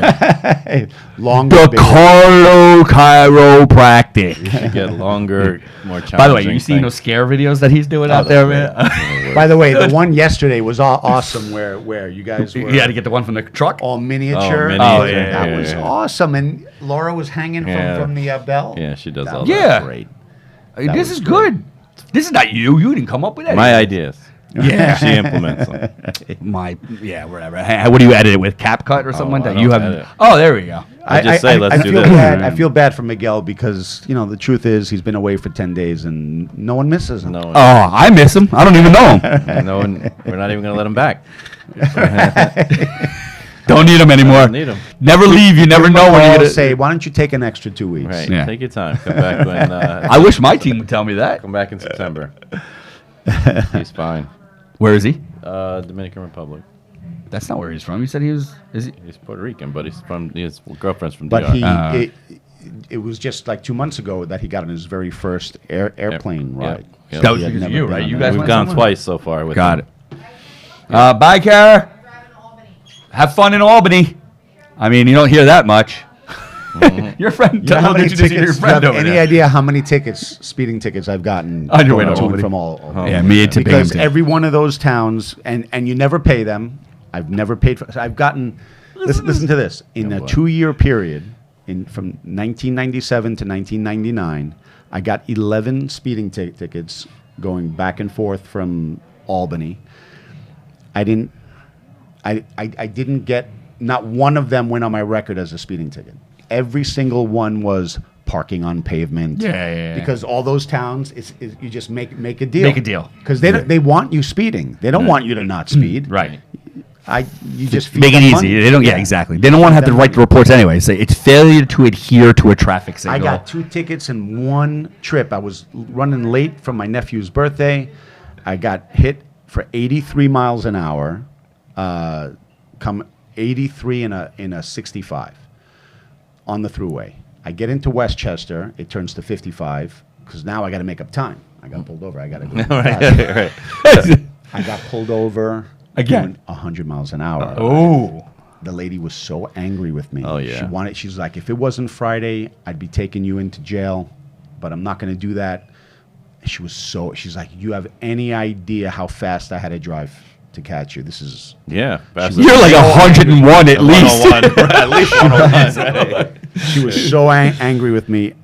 Speaker 3: Longer.
Speaker 1: The
Speaker 3: bigger.
Speaker 1: Carlo Chiropractic.
Speaker 2: You should get longer, more challenging.
Speaker 1: By the way, you seen
Speaker 2: things.
Speaker 1: those scare videos that he's doing out
Speaker 2: that's
Speaker 1: there,
Speaker 2: great.
Speaker 1: man?
Speaker 3: By the way, the one yesterday was awesome. Where you guys were
Speaker 1: You had to get the one from the truck.
Speaker 3: all miniature.
Speaker 2: miniature.
Speaker 1: Oh, yeah,
Speaker 3: that
Speaker 1: yeah,
Speaker 3: was
Speaker 2: yeah.
Speaker 3: awesome. And Laura was hanging
Speaker 2: Yeah.
Speaker 3: from the bell.
Speaker 2: Yeah, she does
Speaker 3: That
Speaker 2: all
Speaker 3: was
Speaker 2: that.
Speaker 1: Yeah.
Speaker 3: Great.
Speaker 1: This
Speaker 3: was
Speaker 1: is
Speaker 3: great.
Speaker 1: good. This is not you. You didn't come up with that.
Speaker 2: My ideas.
Speaker 1: Yeah.
Speaker 2: She implements them.
Speaker 1: Whatever. Hey, what do you edit it with? CapCut or something like
Speaker 2: I
Speaker 1: that? You
Speaker 2: don't
Speaker 1: have.
Speaker 2: edit.
Speaker 1: Oh, there we go.
Speaker 2: I just say, let's do
Speaker 3: feel
Speaker 2: this.
Speaker 3: Bad, I feel bad for Miguel because the truth is he's been away for 10 days and no one misses him.
Speaker 2: No,
Speaker 1: Oh, I miss him. I don't even know him.
Speaker 2: no one, we're not even going to let him back.
Speaker 1: Don't need him anymore.
Speaker 2: Don't need him.
Speaker 1: Never leave. You never know when you're
Speaker 3: I'll
Speaker 1: gonna
Speaker 3: say, why don't you take an extra 2 weeks?
Speaker 2: Right.
Speaker 1: Yeah.
Speaker 2: Take your time. Come back when.
Speaker 1: I wish my team would tell me that.
Speaker 2: Come back in September. He's fine.
Speaker 1: Where is he?
Speaker 2: Dominican Republic.
Speaker 1: That's not where he's from. He said he was. Is he?
Speaker 2: He's Puerto Rican, but his girlfriend's from
Speaker 3: But
Speaker 2: DR.
Speaker 3: it was just like 2 months ago that he got on his very first airplane
Speaker 2: Yep.
Speaker 3: ride.
Speaker 2: Yep.
Speaker 1: That was
Speaker 3: He had
Speaker 1: because of
Speaker 3: never
Speaker 1: you,
Speaker 3: been
Speaker 1: right?
Speaker 3: on
Speaker 1: You
Speaker 3: that.
Speaker 1: guys
Speaker 2: We've
Speaker 1: went
Speaker 2: gone
Speaker 1: somewhere?
Speaker 2: twice so far with
Speaker 1: Got
Speaker 2: him.
Speaker 1: it. Bye, Kara. Have fun in Albany. I mean, you don't hear that much. Your friend.
Speaker 3: You know how
Speaker 1: Don't
Speaker 3: many
Speaker 1: introduce you to your
Speaker 3: tickets? Do you
Speaker 1: friend
Speaker 3: have
Speaker 1: over
Speaker 3: any
Speaker 1: there.
Speaker 3: idea how many speeding tickets I've gotten
Speaker 1: On your way to
Speaker 3: to and
Speaker 1: Albany.
Speaker 3: from all?
Speaker 1: Yeah, me to
Speaker 3: Because
Speaker 1: Binghamton.
Speaker 3: every one of those towns, and you never pay them. I've never paid for. I've gotten. Listen to this. In a
Speaker 2: boy.
Speaker 3: 2-year period, from 1997 to 1999, I got 11 speeding tickets going back and forth from Albany. I didn't get. Not one of them went on my record as a speeding ticket. Every single one was parking on pavement.
Speaker 1: Yeah.
Speaker 3: Because all those towns, you just make a deal.
Speaker 1: Make a deal.
Speaker 3: Because they want you speeding. They don't want you to not speed.
Speaker 1: Right.
Speaker 3: You just feed
Speaker 1: Make it
Speaker 3: them
Speaker 1: easy.
Speaker 3: money.
Speaker 1: They don't. Yeah, exactly. They don't want to have to write the reports anyway. Say it's failure to adhere to a traffic signal.
Speaker 3: I got 2 tickets in one trip. I was running late from my nephew's birthday. I got hit for 83 miles an hour. Come 83 in a 65 on the throughway. I get into Westchester. It turns to 55 because now I got to make up time. I got pulled over. I got to go. faster.
Speaker 2: Right.
Speaker 3: I got pulled over
Speaker 1: Again?
Speaker 3: doing 100 miles an hour.
Speaker 1: Oh.
Speaker 3: The lady was so angry with me.
Speaker 2: Oh, yeah.
Speaker 3: She's like, if it wasn't Friday, I'd be taking you into jail, but I'm not going to do that. She's like, you have any idea how fast I had to drive to catch you? This is.
Speaker 2: Yeah.
Speaker 1: You're like 101 at least.
Speaker 2: 101. At least 101. Right.
Speaker 3: She was so angry with me.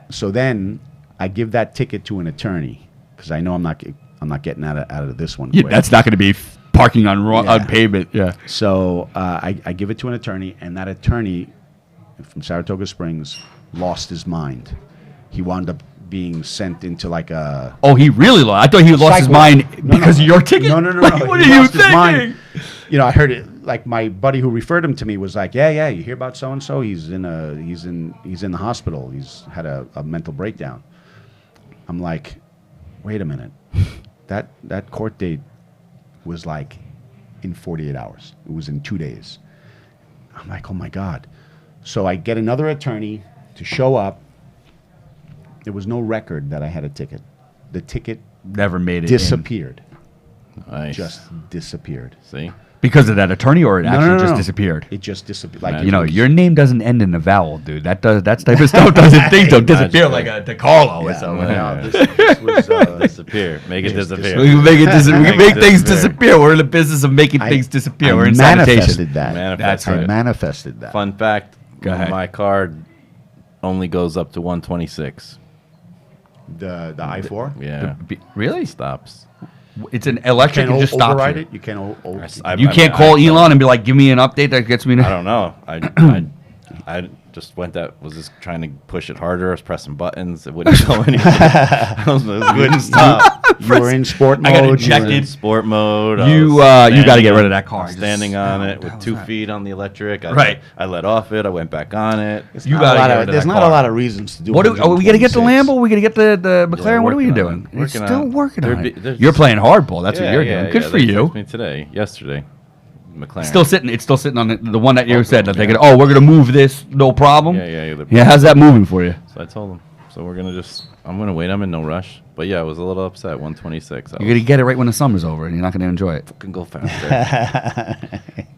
Speaker 3: So then I give that ticket to an attorney because I know I'm not getting out of this one.
Speaker 1: Yeah,
Speaker 3: quick.
Speaker 1: that's not going to be parking on pavement. Yeah.
Speaker 3: So I give it to an attorney, and that attorney from Saratoga Springs lost his mind. He wound up being sent into like a.
Speaker 1: Oh, he really lost. I thought he lost his
Speaker 3: Psych
Speaker 1: mind
Speaker 3: ward.
Speaker 1: because of your ticket.
Speaker 3: No.
Speaker 1: Like, what
Speaker 3: He
Speaker 1: are you
Speaker 3: lost his mind.
Speaker 1: thinking?
Speaker 3: I heard it. Like my buddy who referred him to me was like, yeah. You hear about so and so? He's in the hospital. He's had a mental breakdown. I'm like, wait a minute. That court date was like in 48 hours. It was in 2 days. I'm like, oh my God. So I get another attorney to show up. There was no record that I had a ticket. The ticket
Speaker 1: Never made it.
Speaker 3: disappeared.
Speaker 2: Nice.
Speaker 3: Just disappeared.
Speaker 2: See?
Speaker 1: Because of that attorney, or it actually just
Speaker 3: No.
Speaker 1: disappeared.
Speaker 3: It just disappeared. Like
Speaker 2: Imagine.
Speaker 1: You know, your name doesn't end in a vowel, dude. That type of stuff doesn't. Things don't disappear like a DeCarlo or something.
Speaker 3: this was.
Speaker 2: Disappear. Make it
Speaker 3: Just
Speaker 2: disappear.
Speaker 1: We can make it. We can make
Speaker 2: Make
Speaker 1: things
Speaker 2: disappear.
Speaker 1: disappear. We're in the business of making things disappear. We're in sanitation.
Speaker 3: manifested that.
Speaker 2: Manifest
Speaker 3: I
Speaker 2: it.
Speaker 3: manifested that.
Speaker 2: Fun fact:
Speaker 1: Go ahead.
Speaker 2: my card only goes up to 126.
Speaker 3: The I-4.
Speaker 2: Yeah,
Speaker 1: Really?
Speaker 2: stops.
Speaker 1: It's an electric and just stops
Speaker 3: override
Speaker 1: you.
Speaker 3: it. You can't.
Speaker 1: You can't call Elon and be like, "Give me an update that gets me."
Speaker 2: I don't know. I just was just trying to push it harder. I was pressing buttons. It wouldn't go anywhere. It wouldn't stop.
Speaker 3: You were in sport mode.
Speaker 1: I got
Speaker 3: you were
Speaker 1: ejected.
Speaker 2: In sport mode.
Speaker 1: You got to get rid of that car.
Speaker 2: Standing on it with 2 feet on the electric. I let off it. I went back on it.
Speaker 1: You got to get rid of
Speaker 3: There's
Speaker 1: that
Speaker 3: not
Speaker 1: car.
Speaker 3: a lot of reasons to do.
Speaker 1: What are we going to get the
Speaker 3: 126?
Speaker 1: Lambo? Are we going to get the McLaren?
Speaker 2: Yeah,
Speaker 1: What are we
Speaker 2: working on
Speaker 1: doing?
Speaker 2: it.
Speaker 1: You're still working on
Speaker 2: There'd
Speaker 1: it.
Speaker 2: be-
Speaker 1: You're playing hardball. That's what you're doing. Good for
Speaker 2: they
Speaker 1: you.
Speaker 2: texted me today, yesterday. McLaren.
Speaker 1: It's still sitting on the one that you said that they're going to, we're going to move this, no problem.
Speaker 2: Yeah.
Speaker 1: Yeah, how's that moving for you?
Speaker 2: So I told them. So I'm going to wait. I'm in no rush. But yeah, I was a little upset. 126.
Speaker 1: You're going to get it right when the summer's over, and you're not going to enjoy it.
Speaker 2: Can go faster.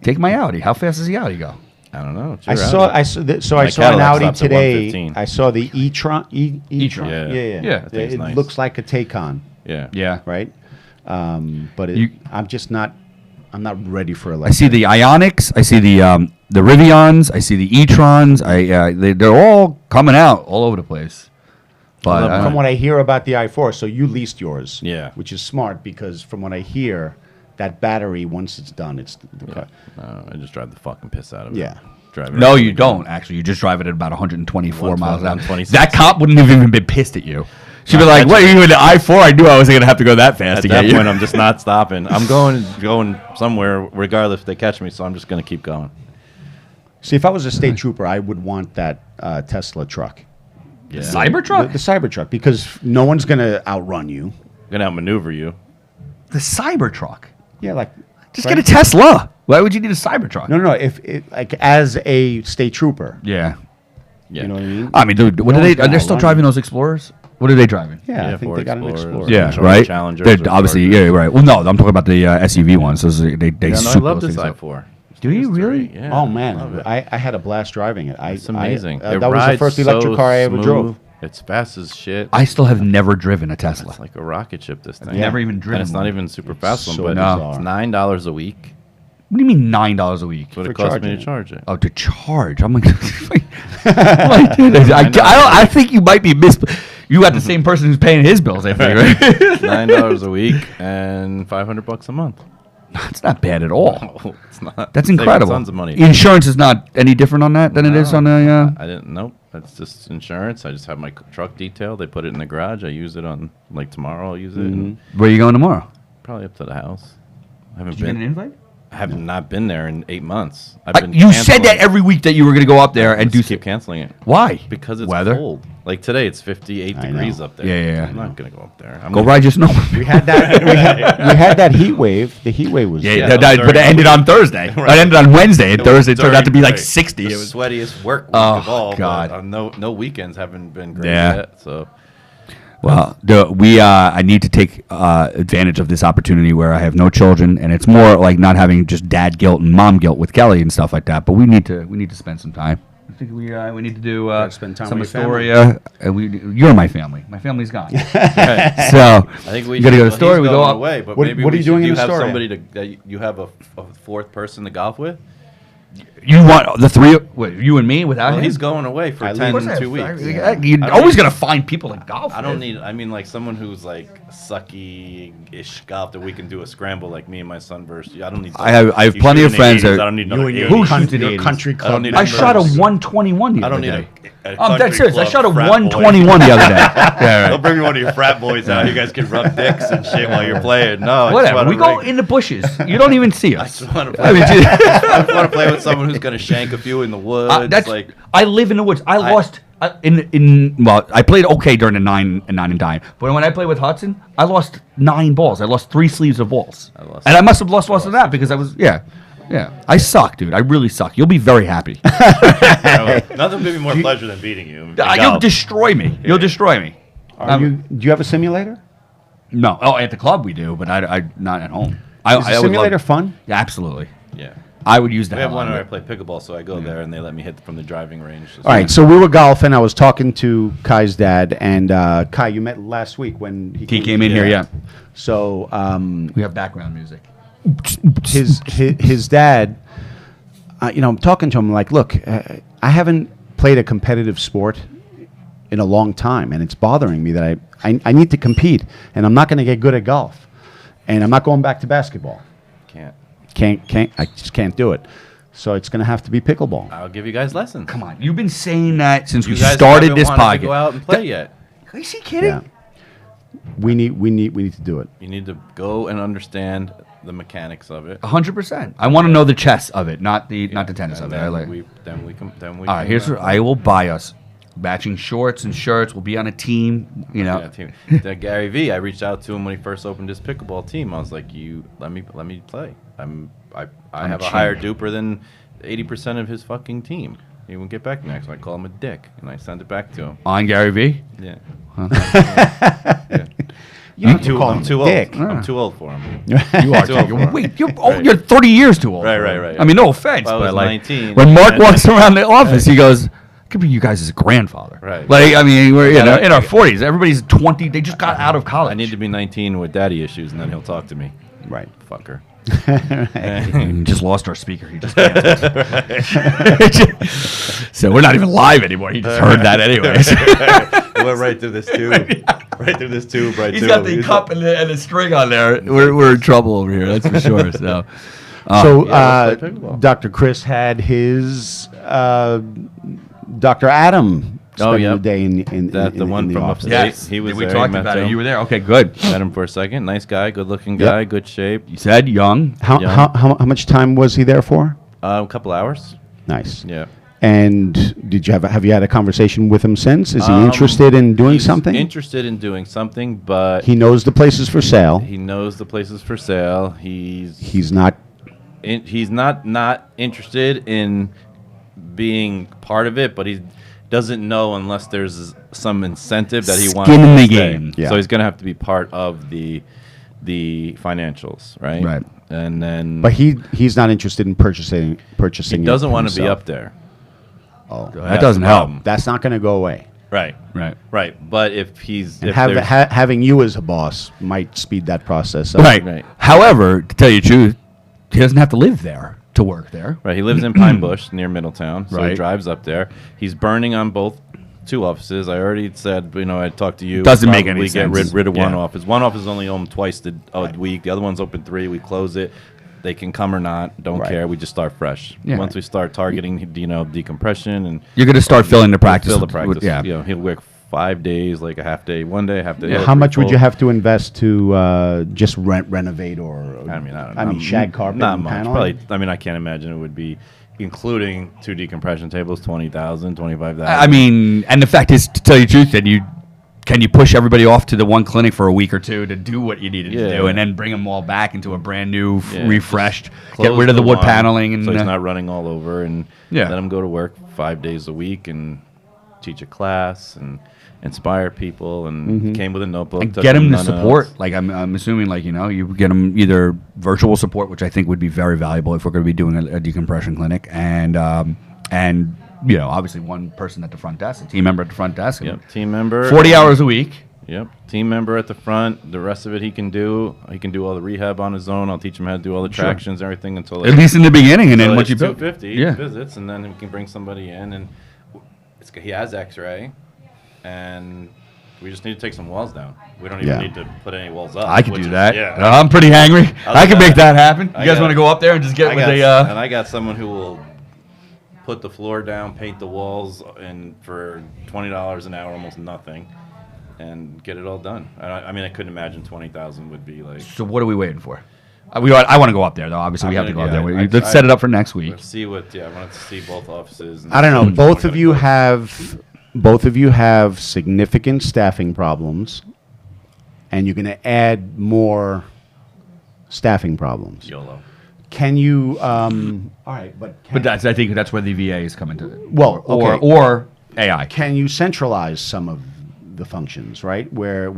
Speaker 1: Take my Audi. How fast does the Audi go?
Speaker 2: I don't know. It's
Speaker 3: I
Speaker 2: your
Speaker 3: saw.
Speaker 2: Audi.
Speaker 3: I saw. I
Speaker 2: My
Speaker 3: saw an
Speaker 2: Cadillac
Speaker 3: Audi
Speaker 2: stops at
Speaker 3: today.
Speaker 2: 115.
Speaker 3: I saw the e-tron. E-tron.
Speaker 2: Yeah.
Speaker 3: Yeah.
Speaker 2: I think it's
Speaker 3: It
Speaker 2: nice.
Speaker 3: looks like a Taycan,
Speaker 2: Yeah.
Speaker 1: Yeah.
Speaker 3: right? But I'm just not. I'm not ready for
Speaker 1: I
Speaker 3: electric.
Speaker 1: see the Ionics. I see the Rivians. I see the e-trons. They're all coming out all over the place. But
Speaker 3: From what I hear about the i4, so you leased yours.
Speaker 2: Yeah.
Speaker 3: Which is smart because from what I hear, that battery once it's done, it's the car.
Speaker 2: I just drive the fucking piss out of it.
Speaker 3: Yeah.
Speaker 2: Drive it
Speaker 1: no,
Speaker 2: out
Speaker 1: you
Speaker 2: of it.
Speaker 1: don't actually. You just drive it at about 124 miles an hour.
Speaker 2: 126.
Speaker 1: That cop wouldn't have even been pissed at you. She'd be
Speaker 2: Not
Speaker 1: like, "What?
Speaker 2: mentioning-
Speaker 1: You in the I4? I knew I wasn't gonna have to go that fast
Speaker 2: At
Speaker 1: to
Speaker 2: that
Speaker 1: get you."
Speaker 2: point, I'm just not stopping. I'm going somewhere regardless if they catch me. So I'm just going to keep going.
Speaker 3: See, if I was a state trooper, I would want that Tesla truck.
Speaker 2: Yeah.
Speaker 1: Cybertruck?
Speaker 3: The Cybertruck, because no one's going to outrun you.
Speaker 2: Going to outmaneuver you.
Speaker 1: The Cybertruck.
Speaker 3: Yeah, like
Speaker 1: Just get a Tesla. Why would you need a Cybertruck?
Speaker 3: No. If like as a state trooper,
Speaker 1: Yeah.
Speaker 2: Yeah.
Speaker 3: you know what I mean?
Speaker 1: I mean, dude, what
Speaker 3: No
Speaker 1: are they?
Speaker 3: one's
Speaker 1: Are
Speaker 3: gonna
Speaker 1: they still
Speaker 3: outrun
Speaker 1: driving
Speaker 3: you.
Speaker 1: those Explorers? What are they driving?
Speaker 3: Yeah, I think
Speaker 2: Ford
Speaker 3: they got an
Speaker 2: Explorers.
Speaker 3: Explorer.
Speaker 1: Yeah,
Speaker 2: Charger-
Speaker 1: right.
Speaker 2: Challengers
Speaker 1: They're
Speaker 2: or
Speaker 1: obviously,
Speaker 2: Chargers.
Speaker 1: yeah, right. Well, no, I'm talking about the SUV ones. Those they
Speaker 2: Yeah, no, I
Speaker 1: soup
Speaker 2: love
Speaker 1: those
Speaker 2: this
Speaker 1: things up.
Speaker 2: i4.
Speaker 1: Do you
Speaker 2: It's
Speaker 1: really?
Speaker 2: Yeah,
Speaker 3: Oh
Speaker 2: love
Speaker 3: man,
Speaker 2: it.
Speaker 3: I had a blast driving it.
Speaker 2: It's amazing.
Speaker 3: That was the first electric car I ever drove.
Speaker 2: It's fast as shit.
Speaker 1: I still have never driven a Tesla.
Speaker 2: It's like a rocket ship. This thing.
Speaker 3: Yeah.
Speaker 1: Never even driven
Speaker 2: And it's not
Speaker 1: one.
Speaker 2: even super fast
Speaker 3: so
Speaker 2: one, but
Speaker 1: No.
Speaker 2: it's $9 a week.
Speaker 1: What do you mean $9 a week?
Speaker 2: That's what
Speaker 3: For
Speaker 2: it cost me
Speaker 3: charging
Speaker 2: to
Speaker 3: it.
Speaker 2: charge it.
Speaker 1: Oh, to charge? I'm like, I think you might be You got the same person who's paying his bills, I think, right?
Speaker 2: $9 a week and $500 a month.
Speaker 1: That's not bad at all.
Speaker 2: No, it's not.
Speaker 1: That's
Speaker 2: Saving
Speaker 1: incredible.
Speaker 2: Tons of money.
Speaker 1: Insurance is not any different on that than it is on the.
Speaker 2: I didn't. Nope. That's just insurance. I just have my truck detailed. They put it in the garage. I use it on like tomorrow. I'll use it. And
Speaker 1: Where are you going tomorrow?
Speaker 2: probably up to the house. I haven't
Speaker 1: Did you get
Speaker 2: been.
Speaker 1: an invite?
Speaker 2: I have not been there in 8 months. I've been
Speaker 1: You said
Speaker 2: canceling
Speaker 1: that
Speaker 2: it.
Speaker 1: every week that you were going to go up there and do.
Speaker 2: Keep canceling it
Speaker 1: Why?
Speaker 2: because it's
Speaker 1: Weather.
Speaker 2: cold. Like today, it's 58
Speaker 3: I
Speaker 2: degrees
Speaker 3: know.
Speaker 2: up there.
Speaker 1: Yeah.
Speaker 2: I'm not gonna go up there. I'm
Speaker 1: Go
Speaker 2: gonna-
Speaker 1: ride your snow.
Speaker 3: We had that. we had that heat wave. The heat wave was.
Speaker 1: Yeah,
Speaker 2: Yeah,
Speaker 1: but it ended on Thursday. It ended on Wednesday, and
Speaker 2: It was
Speaker 1: Thursday turned out to be like
Speaker 2: during-
Speaker 1: 60.
Speaker 2: The
Speaker 1: It was,
Speaker 2: sweatiest work week
Speaker 1: Oh,
Speaker 2: of all.
Speaker 1: God.
Speaker 2: But, no weekends haven't been great
Speaker 1: Yeah.
Speaker 2: yet. So
Speaker 1: well, I need to take advantage of this opportunity where I have no children, and it's more like not having just dad guilt and mom guilt with Kelly and stuff like that. But we need to spend some time. I think we need to do
Speaker 3: spend time
Speaker 1: some
Speaker 3: with your
Speaker 1: Astoria. You're my family. My family's gone. So
Speaker 2: I think we
Speaker 1: you got to go to
Speaker 2: he's
Speaker 1: Astoria. We go
Speaker 2: going
Speaker 1: up.
Speaker 2: away, but
Speaker 3: What-
Speaker 2: maybe
Speaker 3: what are
Speaker 2: we
Speaker 3: you
Speaker 2: should-
Speaker 3: doing
Speaker 2: do
Speaker 3: in
Speaker 2: you have
Speaker 3: Astoria?
Speaker 2: somebody that you have a fourth person to golf with?
Speaker 1: You want the three? What, you and me without
Speaker 2: Well,
Speaker 1: him?
Speaker 2: he's going away for
Speaker 3: I
Speaker 2: 10
Speaker 3: leave-
Speaker 2: and 2 weeks.
Speaker 1: You're
Speaker 2: I
Speaker 1: always
Speaker 2: don't-
Speaker 1: gonna find people to golf.
Speaker 2: I don't
Speaker 1: with.
Speaker 2: need. I mean, like someone who's like sucky-ish golf that we can do a scramble like me and my son versus. I don't need.
Speaker 1: I have
Speaker 2: you
Speaker 1: plenty
Speaker 2: shoot
Speaker 1: of
Speaker 2: in the
Speaker 1: friends
Speaker 2: 80s,
Speaker 1: that-
Speaker 2: I don't need another
Speaker 3: You and your,
Speaker 2: 80s.
Speaker 1: Who shoots in the
Speaker 3: your
Speaker 1: 80s?
Speaker 3: country
Speaker 2: I
Speaker 3: club.
Speaker 2: don't need
Speaker 1: I
Speaker 2: a
Speaker 1: shot a
Speaker 2: members.
Speaker 1: 121 the
Speaker 2: I
Speaker 1: other
Speaker 2: don't need
Speaker 1: day.
Speaker 2: a
Speaker 1: I'm dead
Speaker 2: country
Speaker 1: serious. I
Speaker 2: club
Speaker 1: shot a
Speaker 2: frat boy.
Speaker 1: 121 the other day. Yeah,
Speaker 2: They'll
Speaker 1: right.
Speaker 2: bring one of your frat boys out. You guys can rub dicks and shit while you're playing. No, I just
Speaker 1: Whatever.
Speaker 2: wanna
Speaker 1: We go
Speaker 2: rig-
Speaker 1: in the bushes. You don't even see
Speaker 2: I
Speaker 1: us.
Speaker 2: just want to
Speaker 1: I
Speaker 2: play.
Speaker 1: mean,
Speaker 2: I just want to play with someone who's gonna shank a few in the woods.
Speaker 1: that's
Speaker 2: like
Speaker 1: I live in the woods. I lost I played okay during the 9 and dime, but when I played with Hudson, I lost 9 balls. I lost 3 sleeves of balls, and I must have lost of that because I was I suck, dude. I really suck. You'll be very happy.
Speaker 2: nothing would be more pleasure than beating you. in
Speaker 1: You'll
Speaker 2: golf.
Speaker 1: destroy me. You'll destroy me.
Speaker 3: Do you have a simulator?
Speaker 1: No. Oh, at the club we do, but I not at home. I
Speaker 3: Is the
Speaker 1: would love-
Speaker 3: simulator fun?
Speaker 1: Yeah, absolutely.
Speaker 2: Yeah.
Speaker 1: I would use that.
Speaker 2: We have one where I play pickleball, so I go there and they let me hit from the driving range.
Speaker 3: All right, so we were golfing. I was talking to Kai's dad, and Kai, you met last week when
Speaker 1: He came in here, yeah.
Speaker 3: So
Speaker 1: We have background music.
Speaker 3: his dad, I'm talking to him like, look, I haven't played a competitive sport in a long time, and it's bothering me that I need to compete, and I'm not going to get good at golf. And I'm not going back to basketball.
Speaker 2: Can't.
Speaker 3: Can't. I just can't do it. So it's going to have to be pickleball.
Speaker 2: I'll give you guys lessons.
Speaker 1: Come on, you've been saying that since
Speaker 2: You
Speaker 1: we
Speaker 2: guys
Speaker 1: started
Speaker 2: haven't
Speaker 1: this
Speaker 2: wanted
Speaker 1: podcast.
Speaker 2: to go out and play yet.
Speaker 1: Is he kidding?
Speaker 3: Yeah. We need to do it.
Speaker 2: You need to go and understand the mechanics of it.
Speaker 1: 100%. I want to know the chess of it, not the tennis of
Speaker 2: And
Speaker 1: it. I like.
Speaker 2: then we can.
Speaker 1: All right, here's what I will buy us matching shorts and shirts. We'll be on a team. You know.
Speaker 2: Yeah, team. That Gary V. I reached out to him when he first opened his pickleball team. I was like, "You let me play. I have a higher duper than 80% of his fucking team." He won't get back to me. So I call him a dick, and I send it back to him.
Speaker 1: On Gary V.
Speaker 2: Yeah.
Speaker 3: You
Speaker 2: I'm
Speaker 3: need to
Speaker 2: too,
Speaker 3: call
Speaker 2: I'm
Speaker 3: him
Speaker 2: too
Speaker 3: a
Speaker 2: old.
Speaker 3: dick.
Speaker 2: I'm too old for him.
Speaker 1: You are.
Speaker 2: Too old for him.
Speaker 1: Wait, you're old.
Speaker 2: Right.
Speaker 1: You're 30 years too old.
Speaker 2: Right,
Speaker 1: for
Speaker 2: right,
Speaker 1: him.
Speaker 2: right.
Speaker 1: I mean, no offense,
Speaker 2: Well, I
Speaker 1: but
Speaker 2: was
Speaker 1: like
Speaker 2: 19.
Speaker 1: when Mark
Speaker 2: And-
Speaker 1: walks around the office, he goes, "Could be you guys as a grandfather."
Speaker 2: Right.
Speaker 1: Like I mean, we're
Speaker 2: Yeah,
Speaker 1: in our 40s. Everybody's 20. They just got out of college.
Speaker 2: I need to be 19 with daddy issues, and then he'll talk to me.
Speaker 3: Right.
Speaker 2: Fucker.
Speaker 1: We just lost our speaker. He just canceled. So we're not even live anymore. He just heard that anyways.
Speaker 2: It went right through this tube. Right through this tube. Right
Speaker 1: He's
Speaker 2: to
Speaker 1: got
Speaker 2: him.
Speaker 1: the
Speaker 2: He's
Speaker 1: cup and the string on there. We're in trouble over here. That's for sure. So.
Speaker 3: So
Speaker 2: let's play pickleball.
Speaker 3: Dr. Chris had his Dr. Adam spending
Speaker 2: yeah.
Speaker 3: the day in
Speaker 2: That the one
Speaker 3: the
Speaker 2: from
Speaker 3: office.
Speaker 2: upstate.
Speaker 1: Yes,
Speaker 2: He was
Speaker 1: we
Speaker 2: there,
Speaker 1: talked
Speaker 2: met
Speaker 1: about it.
Speaker 2: him.
Speaker 1: You were there. Okay, good.
Speaker 2: Met him for a second. Nice guy, good-looking guy, good shape.
Speaker 1: You said young.
Speaker 3: How,
Speaker 2: Yeah.
Speaker 3: how much time was he there for?
Speaker 2: A couple hours.
Speaker 3: Nice.
Speaker 2: Yeah.
Speaker 3: And did you have you had a conversation with him since? Is he
Speaker 2: Um,
Speaker 3: interested in doing
Speaker 2: He's
Speaker 3: something?
Speaker 2: Interested in doing something, but
Speaker 3: He knows the places for sale.
Speaker 2: he knows the places for sale.
Speaker 3: He's not.
Speaker 2: He's not interested in being part of it, but he doesn't know unless there's some incentive that he wants
Speaker 1: Skin in
Speaker 2: to
Speaker 1: the
Speaker 2: stay.
Speaker 1: game.
Speaker 3: Yeah.
Speaker 2: So he's going to have to be part of the financials, right?
Speaker 1: Right.
Speaker 2: And then
Speaker 3: But he's not interested in purchasing.
Speaker 2: he doesn't
Speaker 3: it
Speaker 2: want to be
Speaker 3: himself.
Speaker 2: up there.
Speaker 3: Oh,
Speaker 1: That
Speaker 2: That's
Speaker 1: doesn't
Speaker 2: the
Speaker 1: help.
Speaker 2: problem.
Speaker 3: that's not going to go away.
Speaker 2: Right.
Speaker 1: Right.
Speaker 2: Right. But if he's
Speaker 3: And
Speaker 2: if there's-
Speaker 3: having you as a boss might speed that process up.
Speaker 1: Right.
Speaker 2: Right.
Speaker 1: However, to tell you the truth, he doesn't have to live there to work there.
Speaker 2: Right, he lives in Pine Bush near Middletown, so
Speaker 1: Right.
Speaker 2: he drives up there. He's burning on both two offices. I already said, I talked to you.
Speaker 1: Doesn't make
Speaker 2: probably
Speaker 1: any
Speaker 2: get
Speaker 1: sense.
Speaker 2: rid of one
Speaker 1: Yeah.
Speaker 2: office. One office is only open twice a week. The other one's open 3. We close it. They can come or not. Don't
Speaker 3: Right.
Speaker 2: care. We just start fresh.
Speaker 1: Yeah.
Speaker 2: Once we start targeting, decompression and
Speaker 1: You're going to start filling the practice.
Speaker 2: fill the
Speaker 1: with-
Speaker 2: practice.
Speaker 1: yeah.
Speaker 2: He'll work 5 days, like a half day, one day, half day.
Speaker 3: How much would you have to invest to just renovate or?
Speaker 2: I mean, I don't know.
Speaker 3: shag carpet.
Speaker 2: Not
Speaker 3: and
Speaker 2: much.
Speaker 3: paneling?
Speaker 2: Probably. I can't imagine it would be, including 2 decompression tables, 20,000, 25,000.
Speaker 1: I mean, and the fact is, to tell you the truth, then can you push everybody off to the one clinic for a week or two to do what you needed to
Speaker 2: Yeah.
Speaker 1: do, and then bring them all back into a brand new,
Speaker 2: Yeah,
Speaker 1: refreshed,
Speaker 2: just
Speaker 1: get
Speaker 2: close
Speaker 1: rid of the wood
Speaker 2: one
Speaker 1: paneling, and
Speaker 2: so he's not running all over, and
Speaker 1: Yeah.
Speaker 2: let him go to work 5 days a week and teach a class and inspire people. And came with a notebook.
Speaker 1: and
Speaker 2: took
Speaker 1: get him the
Speaker 2: none
Speaker 1: support.
Speaker 2: notes.
Speaker 1: Like I'm assuming, like you get them either virtual support, which I think would be very valuable if we're going to be doing a decompression clinic, and obviously one person at the front desk, a team member at the front desk.
Speaker 2: Yep, team member.
Speaker 1: 40 hours a week.
Speaker 2: Yep, team member at the front. The rest of it he can do. He can do all the rehab on his own. I'll teach him how to do all the tractions, everything until
Speaker 1: At least in the beginning, and then
Speaker 2: until
Speaker 1: once you
Speaker 2: it's
Speaker 1: build.
Speaker 2: 250
Speaker 1: Yeah.
Speaker 2: visits, and then we can bring somebody in, and he has X-ray, and we just need to take some walls down. We don't even
Speaker 3: Yeah.
Speaker 2: need to put any walls up.
Speaker 1: I could
Speaker 2: which
Speaker 1: do
Speaker 2: is-
Speaker 1: that.
Speaker 2: Yeah.
Speaker 1: I'm pretty hangry. I can make that happen. You
Speaker 2: I
Speaker 1: guys
Speaker 2: got-
Speaker 1: want to go up there and just get with
Speaker 2: and
Speaker 1: a?
Speaker 2: I got someone who will put the floor down, paint the walls, and for $20 an hour, almost nothing, and get it all done. I mean, I couldn't imagine 20,000 would be like.
Speaker 1: So what are we waiting for? I want to go up there though. Obviously, we have to go up there. Let's set it up for next week.
Speaker 2: Let's see what. Yeah, I wanted to see both offices. And
Speaker 3: I don't know.
Speaker 2: see which one
Speaker 3: Both
Speaker 2: we're
Speaker 3: of you
Speaker 2: gonna
Speaker 3: have significant staffing problems, and you're going to add more staffing problems.
Speaker 2: go. YOLO.
Speaker 3: Can you? All right, but
Speaker 1: I think that's where the VA is coming to.
Speaker 3: Well, okay.
Speaker 1: or AI.
Speaker 3: can you centralize some of the functions, right? Where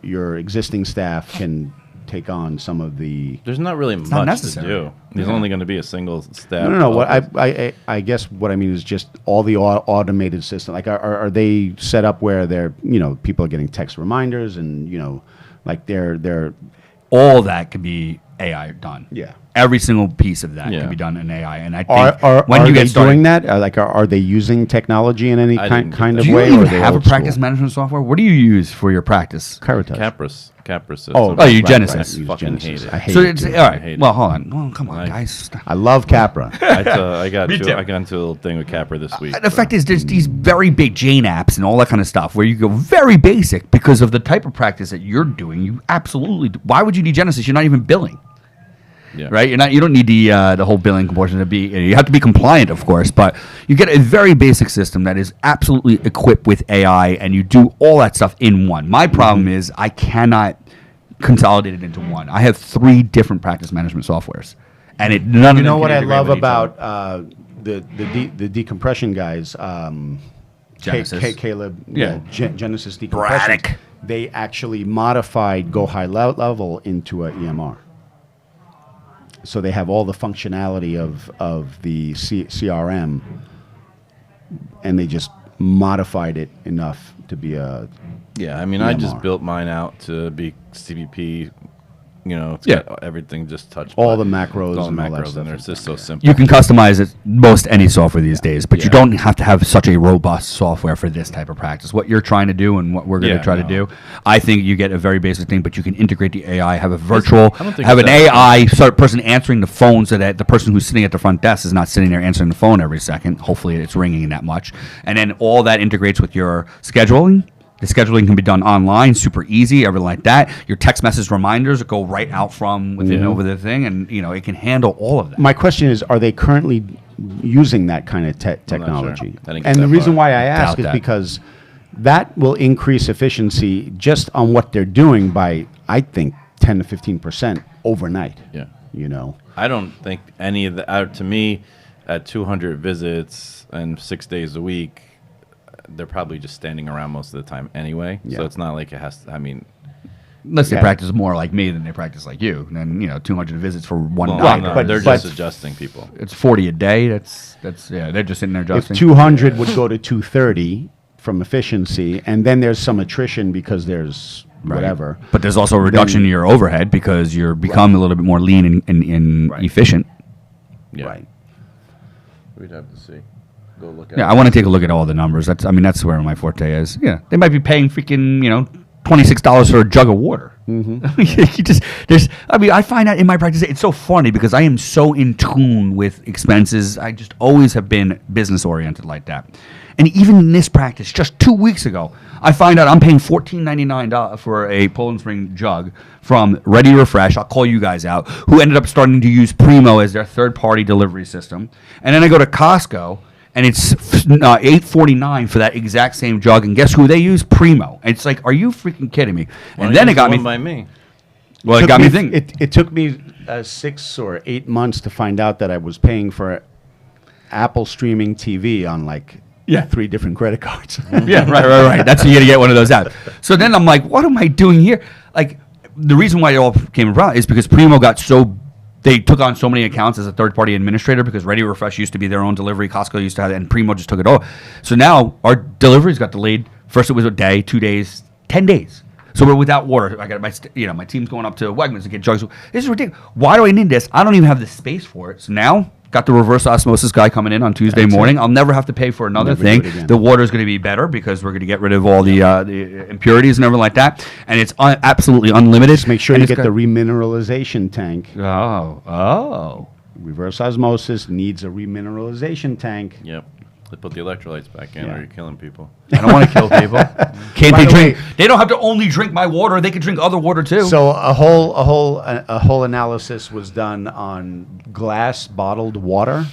Speaker 3: your existing staff can take on some of the.
Speaker 2: There's not really
Speaker 1: not
Speaker 2: much to
Speaker 1: necessary.
Speaker 2: do. There's
Speaker 1: Yeah.
Speaker 2: only going to be a single staff.
Speaker 3: No. What
Speaker 2: office.
Speaker 3: I guess what I mean is just all the automated system. Like, are they set up where they're people are getting text reminders and like they're
Speaker 1: All that could be AI done.
Speaker 3: yeah.
Speaker 1: Every single piece of that
Speaker 2: Yeah.
Speaker 1: can be done in AI, and I think
Speaker 3: Are
Speaker 1: when you
Speaker 3: they
Speaker 1: get started,
Speaker 3: doing that? Are they using technology in any
Speaker 2: I
Speaker 3: kind
Speaker 2: didn't
Speaker 3: kind
Speaker 2: get
Speaker 3: of
Speaker 1: do you
Speaker 3: way?
Speaker 1: even
Speaker 3: or are they
Speaker 1: have a
Speaker 3: old school?
Speaker 1: practice management software? What do you use for your practice?
Speaker 3: Caritas.
Speaker 2: Capra system.
Speaker 1: Oh, you Genesis.
Speaker 3: I use
Speaker 2: Fucking
Speaker 3: Genesis.
Speaker 2: hate it.
Speaker 3: I hate
Speaker 1: So
Speaker 3: it.
Speaker 1: it's
Speaker 3: too.
Speaker 1: all right.
Speaker 2: hate
Speaker 1: Well,
Speaker 2: it.
Speaker 1: hold on. Well, come on,
Speaker 2: Like-
Speaker 1: guys.
Speaker 3: I love Capra.
Speaker 2: I got
Speaker 1: Me too.
Speaker 2: I got into a little thing with Capra this week.
Speaker 1: The fact is, there's these very big Jane apps and all that kind of stuff where you go very basic because of the type of practice that you're doing. You absolutely. Why would you need Genesis? You're not even billing.
Speaker 2: yeah.
Speaker 1: Right, you don't need the whole billing portion to be. You have to be compliant, of course, but you get a very basic system that is absolutely equipped with AI, and you do all that stuff in one. My problem is I cannot consolidate it into one. I have 3 different practice management softwares, and none
Speaker 3: You
Speaker 1: of them
Speaker 3: know
Speaker 1: can
Speaker 3: what I
Speaker 1: integrate
Speaker 3: love
Speaker 1: with each other.
Speaker 3: about the decompression guys,
Speaker 1: Genesis.
Speaker 3: Caleb,
Speaker 1: Yeah.
Speaker 3: Genesis decompression.
Speaker 1: Braddock.
Speaker 3: They actually modified Go High Level into a EMR. So they have all the functionality of the CRM, and they just modified it enough to be a
Speaker 2: Yeah, I mean, I just
Speaker 3: EMR.
Speaker 2: built mine out to be CBP. You know, it's
Speaker 1: Yeah.
Speaker 2: got everything just touched.
Speaker 3: All
Speaker 2: by-
Speaker 3: the macros
Speaker 2: all the
Speaker 3: and all that
Speaker 2: macros,
Speaker 3: stuff
Speaker 2: and
Speaker 3: is
Speaker 2: it's just so
Speaker 3: back there.
Speaker 2: simple.
Speaker 1: You can customize it most any software these days, but you
Speaker 2: Yeah.
Speaker 1: don't have to have such a robust software for this type of practice. What you're trying to do and what we're going to
Speaker 2: Yeah,
Speaker 1: try to
Speaker 2: no.
Speaker 1: do, I think you get a very basic thing, but you can integrate the AI, have a virtual,
Speaker 2: I don't think
Speaker 1: have an
Speaker 2: it's that
Speaker 1: AI sort of person answering the phone so that the person who's sitting at the front desk is not sitting there answering the phone every second. Hopefully it's ringing that much. And then all that integrates with your scheduling. The scheduling can be done online, super easy, everything like that. Your text message reminders go right out from within over the thing, and it can handle all of that.
Speaker 3: My question is, are they currently using that kind of
Speaker 2: not sure.
Speaker 3: technology?
Speaker 2: I didn't get
Speaker 3: And the
Speaker 2: that
Speaker 3: reason
Speaker 2: far.
Speaker 3: why I ask
Speaker 1: Doubt
Speaker 3: is
Speaker 1: that.
Speaker 3: because that will increase efficiency just on what they're doing by, I think, 10 to 15% overnight.
Speaker 2: Yeah.
Speaker 3: You know,
Speaker 2: I don't think any of the to me, at 200 visits and 6 days a week, they're probably just standing around most of the time anyway.
Speaker 3: Yeah.
Speaker 2: So it's not like it has. I mean,
Speaker 1: Unless they
Speaker 3: Yeah.
Speaker 1: practice more like me than they practice like you. Then 200 visits for one
Speaker 2: well,
Speaker 1: night.
Speaker 2: no,
Speaker 3: but-
Speaker 2: they're
Speaker 3: but-
Speaker 2: just adjusting people.
Speaker 1: It's 40 a day. That's they're just sitting there
Speaker 3: if
Speaker 1: adjusting.
Speaker 3: 200 would go to 230 from efficiency, and then there's some attrition because there's
Speaker 1: Right.
Speaker 3: whatever.
Speaker 1: But there's also a reduction in your overhead because you're become a little bit more lean and
Speaker 3: Right.
Speaker 1: efficient.
Speaker 2: Yeah.
Speaker 3: Right.
Speaker 2: We'd have to see. Go look at
Speaker 1: Yeah,
Speaker 2: it.
Speaker 1: I want to take a look at all the numbers. That's where my forte is. Yeah, they might be paying freaking $26 for a jug of water. I find out in my practice it's so funny because I am so in tune with expenses. I just always have been business oriented like that. And even in this practice, just 2 weeks ago, I find out I'm paying $14.99 for a Poland Spring jug from Ready Refresh. I'll call you guys out, who ended up starting to use Primo as their third-party delivery system. And then I go to Costco, and it's $8.49 for that exact same jug. And guess who they use? Primo. And it's like, are you freaking kidding me?
Speaker 2: Why
Speaker 1: And
Speaker 2: don't
Speaker 1: then
Speaker 2: you
Speaker 1: it got
Speaker 2: use
Speaker 1: me.
Speaker 2: the one by me.
Speaker 1: Well, it
Speaker 3: Took
Speaker 1: got me
Speaker 3: me-
Speaker 1: thinking.
Speaker 3: It took me 6 or 8 months to find out that I was paying for Apple streaming TV on
Speaker 1: Yeah.
Speaker 3: 3 different credit cards.
Speaker 1: Yeah, right. That's you got to get one of those out. So then I'm like, what am I doing here? Like, the reason why it all came about is because Primo they took on so many accounts as a third-party administrator because Ready Refresh used to be their own delivery. Costco used to have it, and Primo just took it over. So now our deliveries got delayed. First it was a day, 2 days, 10 days. So we're without water. I got my team's going up to Wegmans to get jugs. This is ridiculous. Why do I need this? I don't even have the space for it. So now got the reverse osmosis guy coming in on Tuesday morning. I'll never have to pay for another
Speaker 3: Never do
Speaker 1: thing.
Speaker 3: it again.
Speaker 1: The water is going to be better because we're going to get rid of all the impurities and everything like that. And it's absolutely unlimited.
Speaker 3: Just make sure
Speaker 1: And
Speaker 3: you
Speaker 1: it's
Speaker 3: get
Speaker 1: got-
Speaker 3: the remineralization tank.
Speaker 1: Oh.
Speaker 3: Reverse osmosis needs a remineralization tank.
Speaker 2: Yep. They put the electrolytes back in,
Speaker 3: Yeah.
Speaker 2: or you're killing people.
Speaker 1: I don't want to kill people. Can't
Speaker 3: By
Speaker 1: they
Speaker 3: the
Speaker 1: drink?
Speaker 3: way-
Speaker 1: They don't have to only drink my water. They could drink other water too.
Speaker 3: So a whole analysis was done on glass bottled water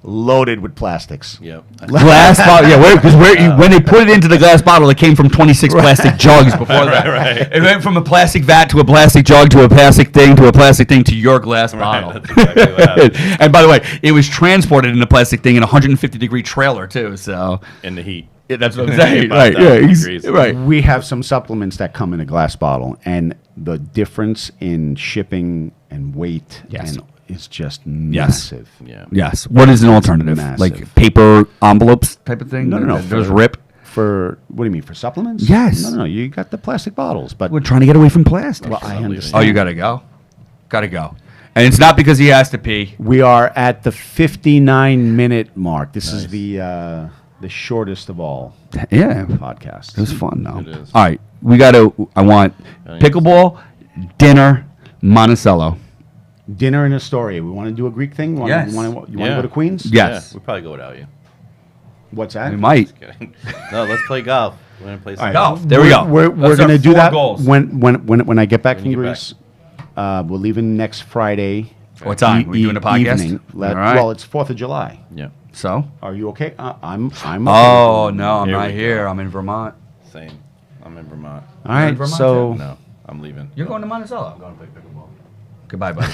Speaker 3: loaded with plastics.
Speaker 2: Yep.
Speaker 1: glass bottle, yeah. Because when they put it into the glass bottle, it came from 26 plastic jugs before that.
Speaker 2: right.
Speaker 1: It went from a plastic vat to a plastic jug to a plastic thing to a plastic thing to your glass bottle.
Speaker 2: That's exactly what happened.
Speaker 1: And by the way, it was transported in a plastic thing in a 150-degree trailer too. So
Speaker 2: In the heat.
Speaker 1: yeah, that's what I'm saying. Right?
Speaker 2: 5,000
Speaker 1: Yeah.
Speaker 2: degrees.
Speaker 1: Right.
Speaker 3: We have some supplements that come in a glass bottle, and the difference in shipping and weight
Speaker 1: Yes.
Speaker 3: and is just massive.
Speaker 2: Yeah.
Speaker 1: Yes. What is an alternative?
Speaker 3: Massive.
Speaker 1: Like paper envelopes type of thing?
Speaker 3: No.
Speaker 1: Those
Speaker 3: for-
Speaker 1: rip.
Speaker 3: For what do you mean? For supplements?
Speaker 1: Yes.
Speaker 3: No. You got the plastic bottles, but
Speaker 1: We're trying to get away from plastic.
Speaker 3: well, I
Speaker 2: Leaving.
Speaker 3: understand.
Speaker 1: Oh, you gotta go. Gotta go. And it's not because he has to pee.
Speaker 3: We are at the 59-minute mark. This is
Speaker 2: Nice.
Speaker 3: the shortest of all
Speaker 1: Yeah.
Speaker 3: podcasts.
Speaker 1: It was fun, though.
Speaker 2: It is.
Speaker 1: All right. I want pickleball, dinner, Monticello.
Speaker 3: Dinner in Astoria. We want to do a Greek thing?
Speaker 1: Yes.
Speaker 3: You want to
Speaker 2: Yeah.
Speaker 3: go to Queens?
Speaker 1: Yes.
Speaker 2: Yeah, we probably go without you.
Speaker 3: What's that?
Speaker 1: We might.
Speaker 2: Just kidding. No, let's play golf. We're gonna play some
Speaker 3: All right.
Speaker 1: Golf. There we go.
Speaker 3: We're
Speaker 1: Those
Speaker 3: going
Speaker 1: are
Speaker 3: to do
Speaker 1: 4
Speaker 3: that
Speaker 1: goals.
Speaker 3: when I get back
Speaker 2: When
Speaker 3: from
Speaker 2: you get
Speaker 3: Greece. We're leaving next Friday.
Speaker 1: What time? We doing a podcast?
Speaker 3: Evening.
Speaker 1: All right.
Speaker 3: Well, it's 4th of July.
Speaker 2: Yeah,
Speaker 1: So?
Speaker 3: Are you okay? I'm okay.
Speaker 1: Oh, no, I'm
Speaker 2: Here
Speaker 1: not
Speaker 2: we
Speaker 1: here.
Speaker 2: go.
Speaker 1: I'm in Vermont.
Speaker 2: same. I'm in Vermont.
Speaker 3: All right.
Speaker 1: Vermont,
Speaker 3: So
Speaker 2: No, I'm leaving.
Speaker 1: You're going to Monticello.
Speaker 2: I'm going to play pickleball.
Speaker 1: Goodbye, buddy.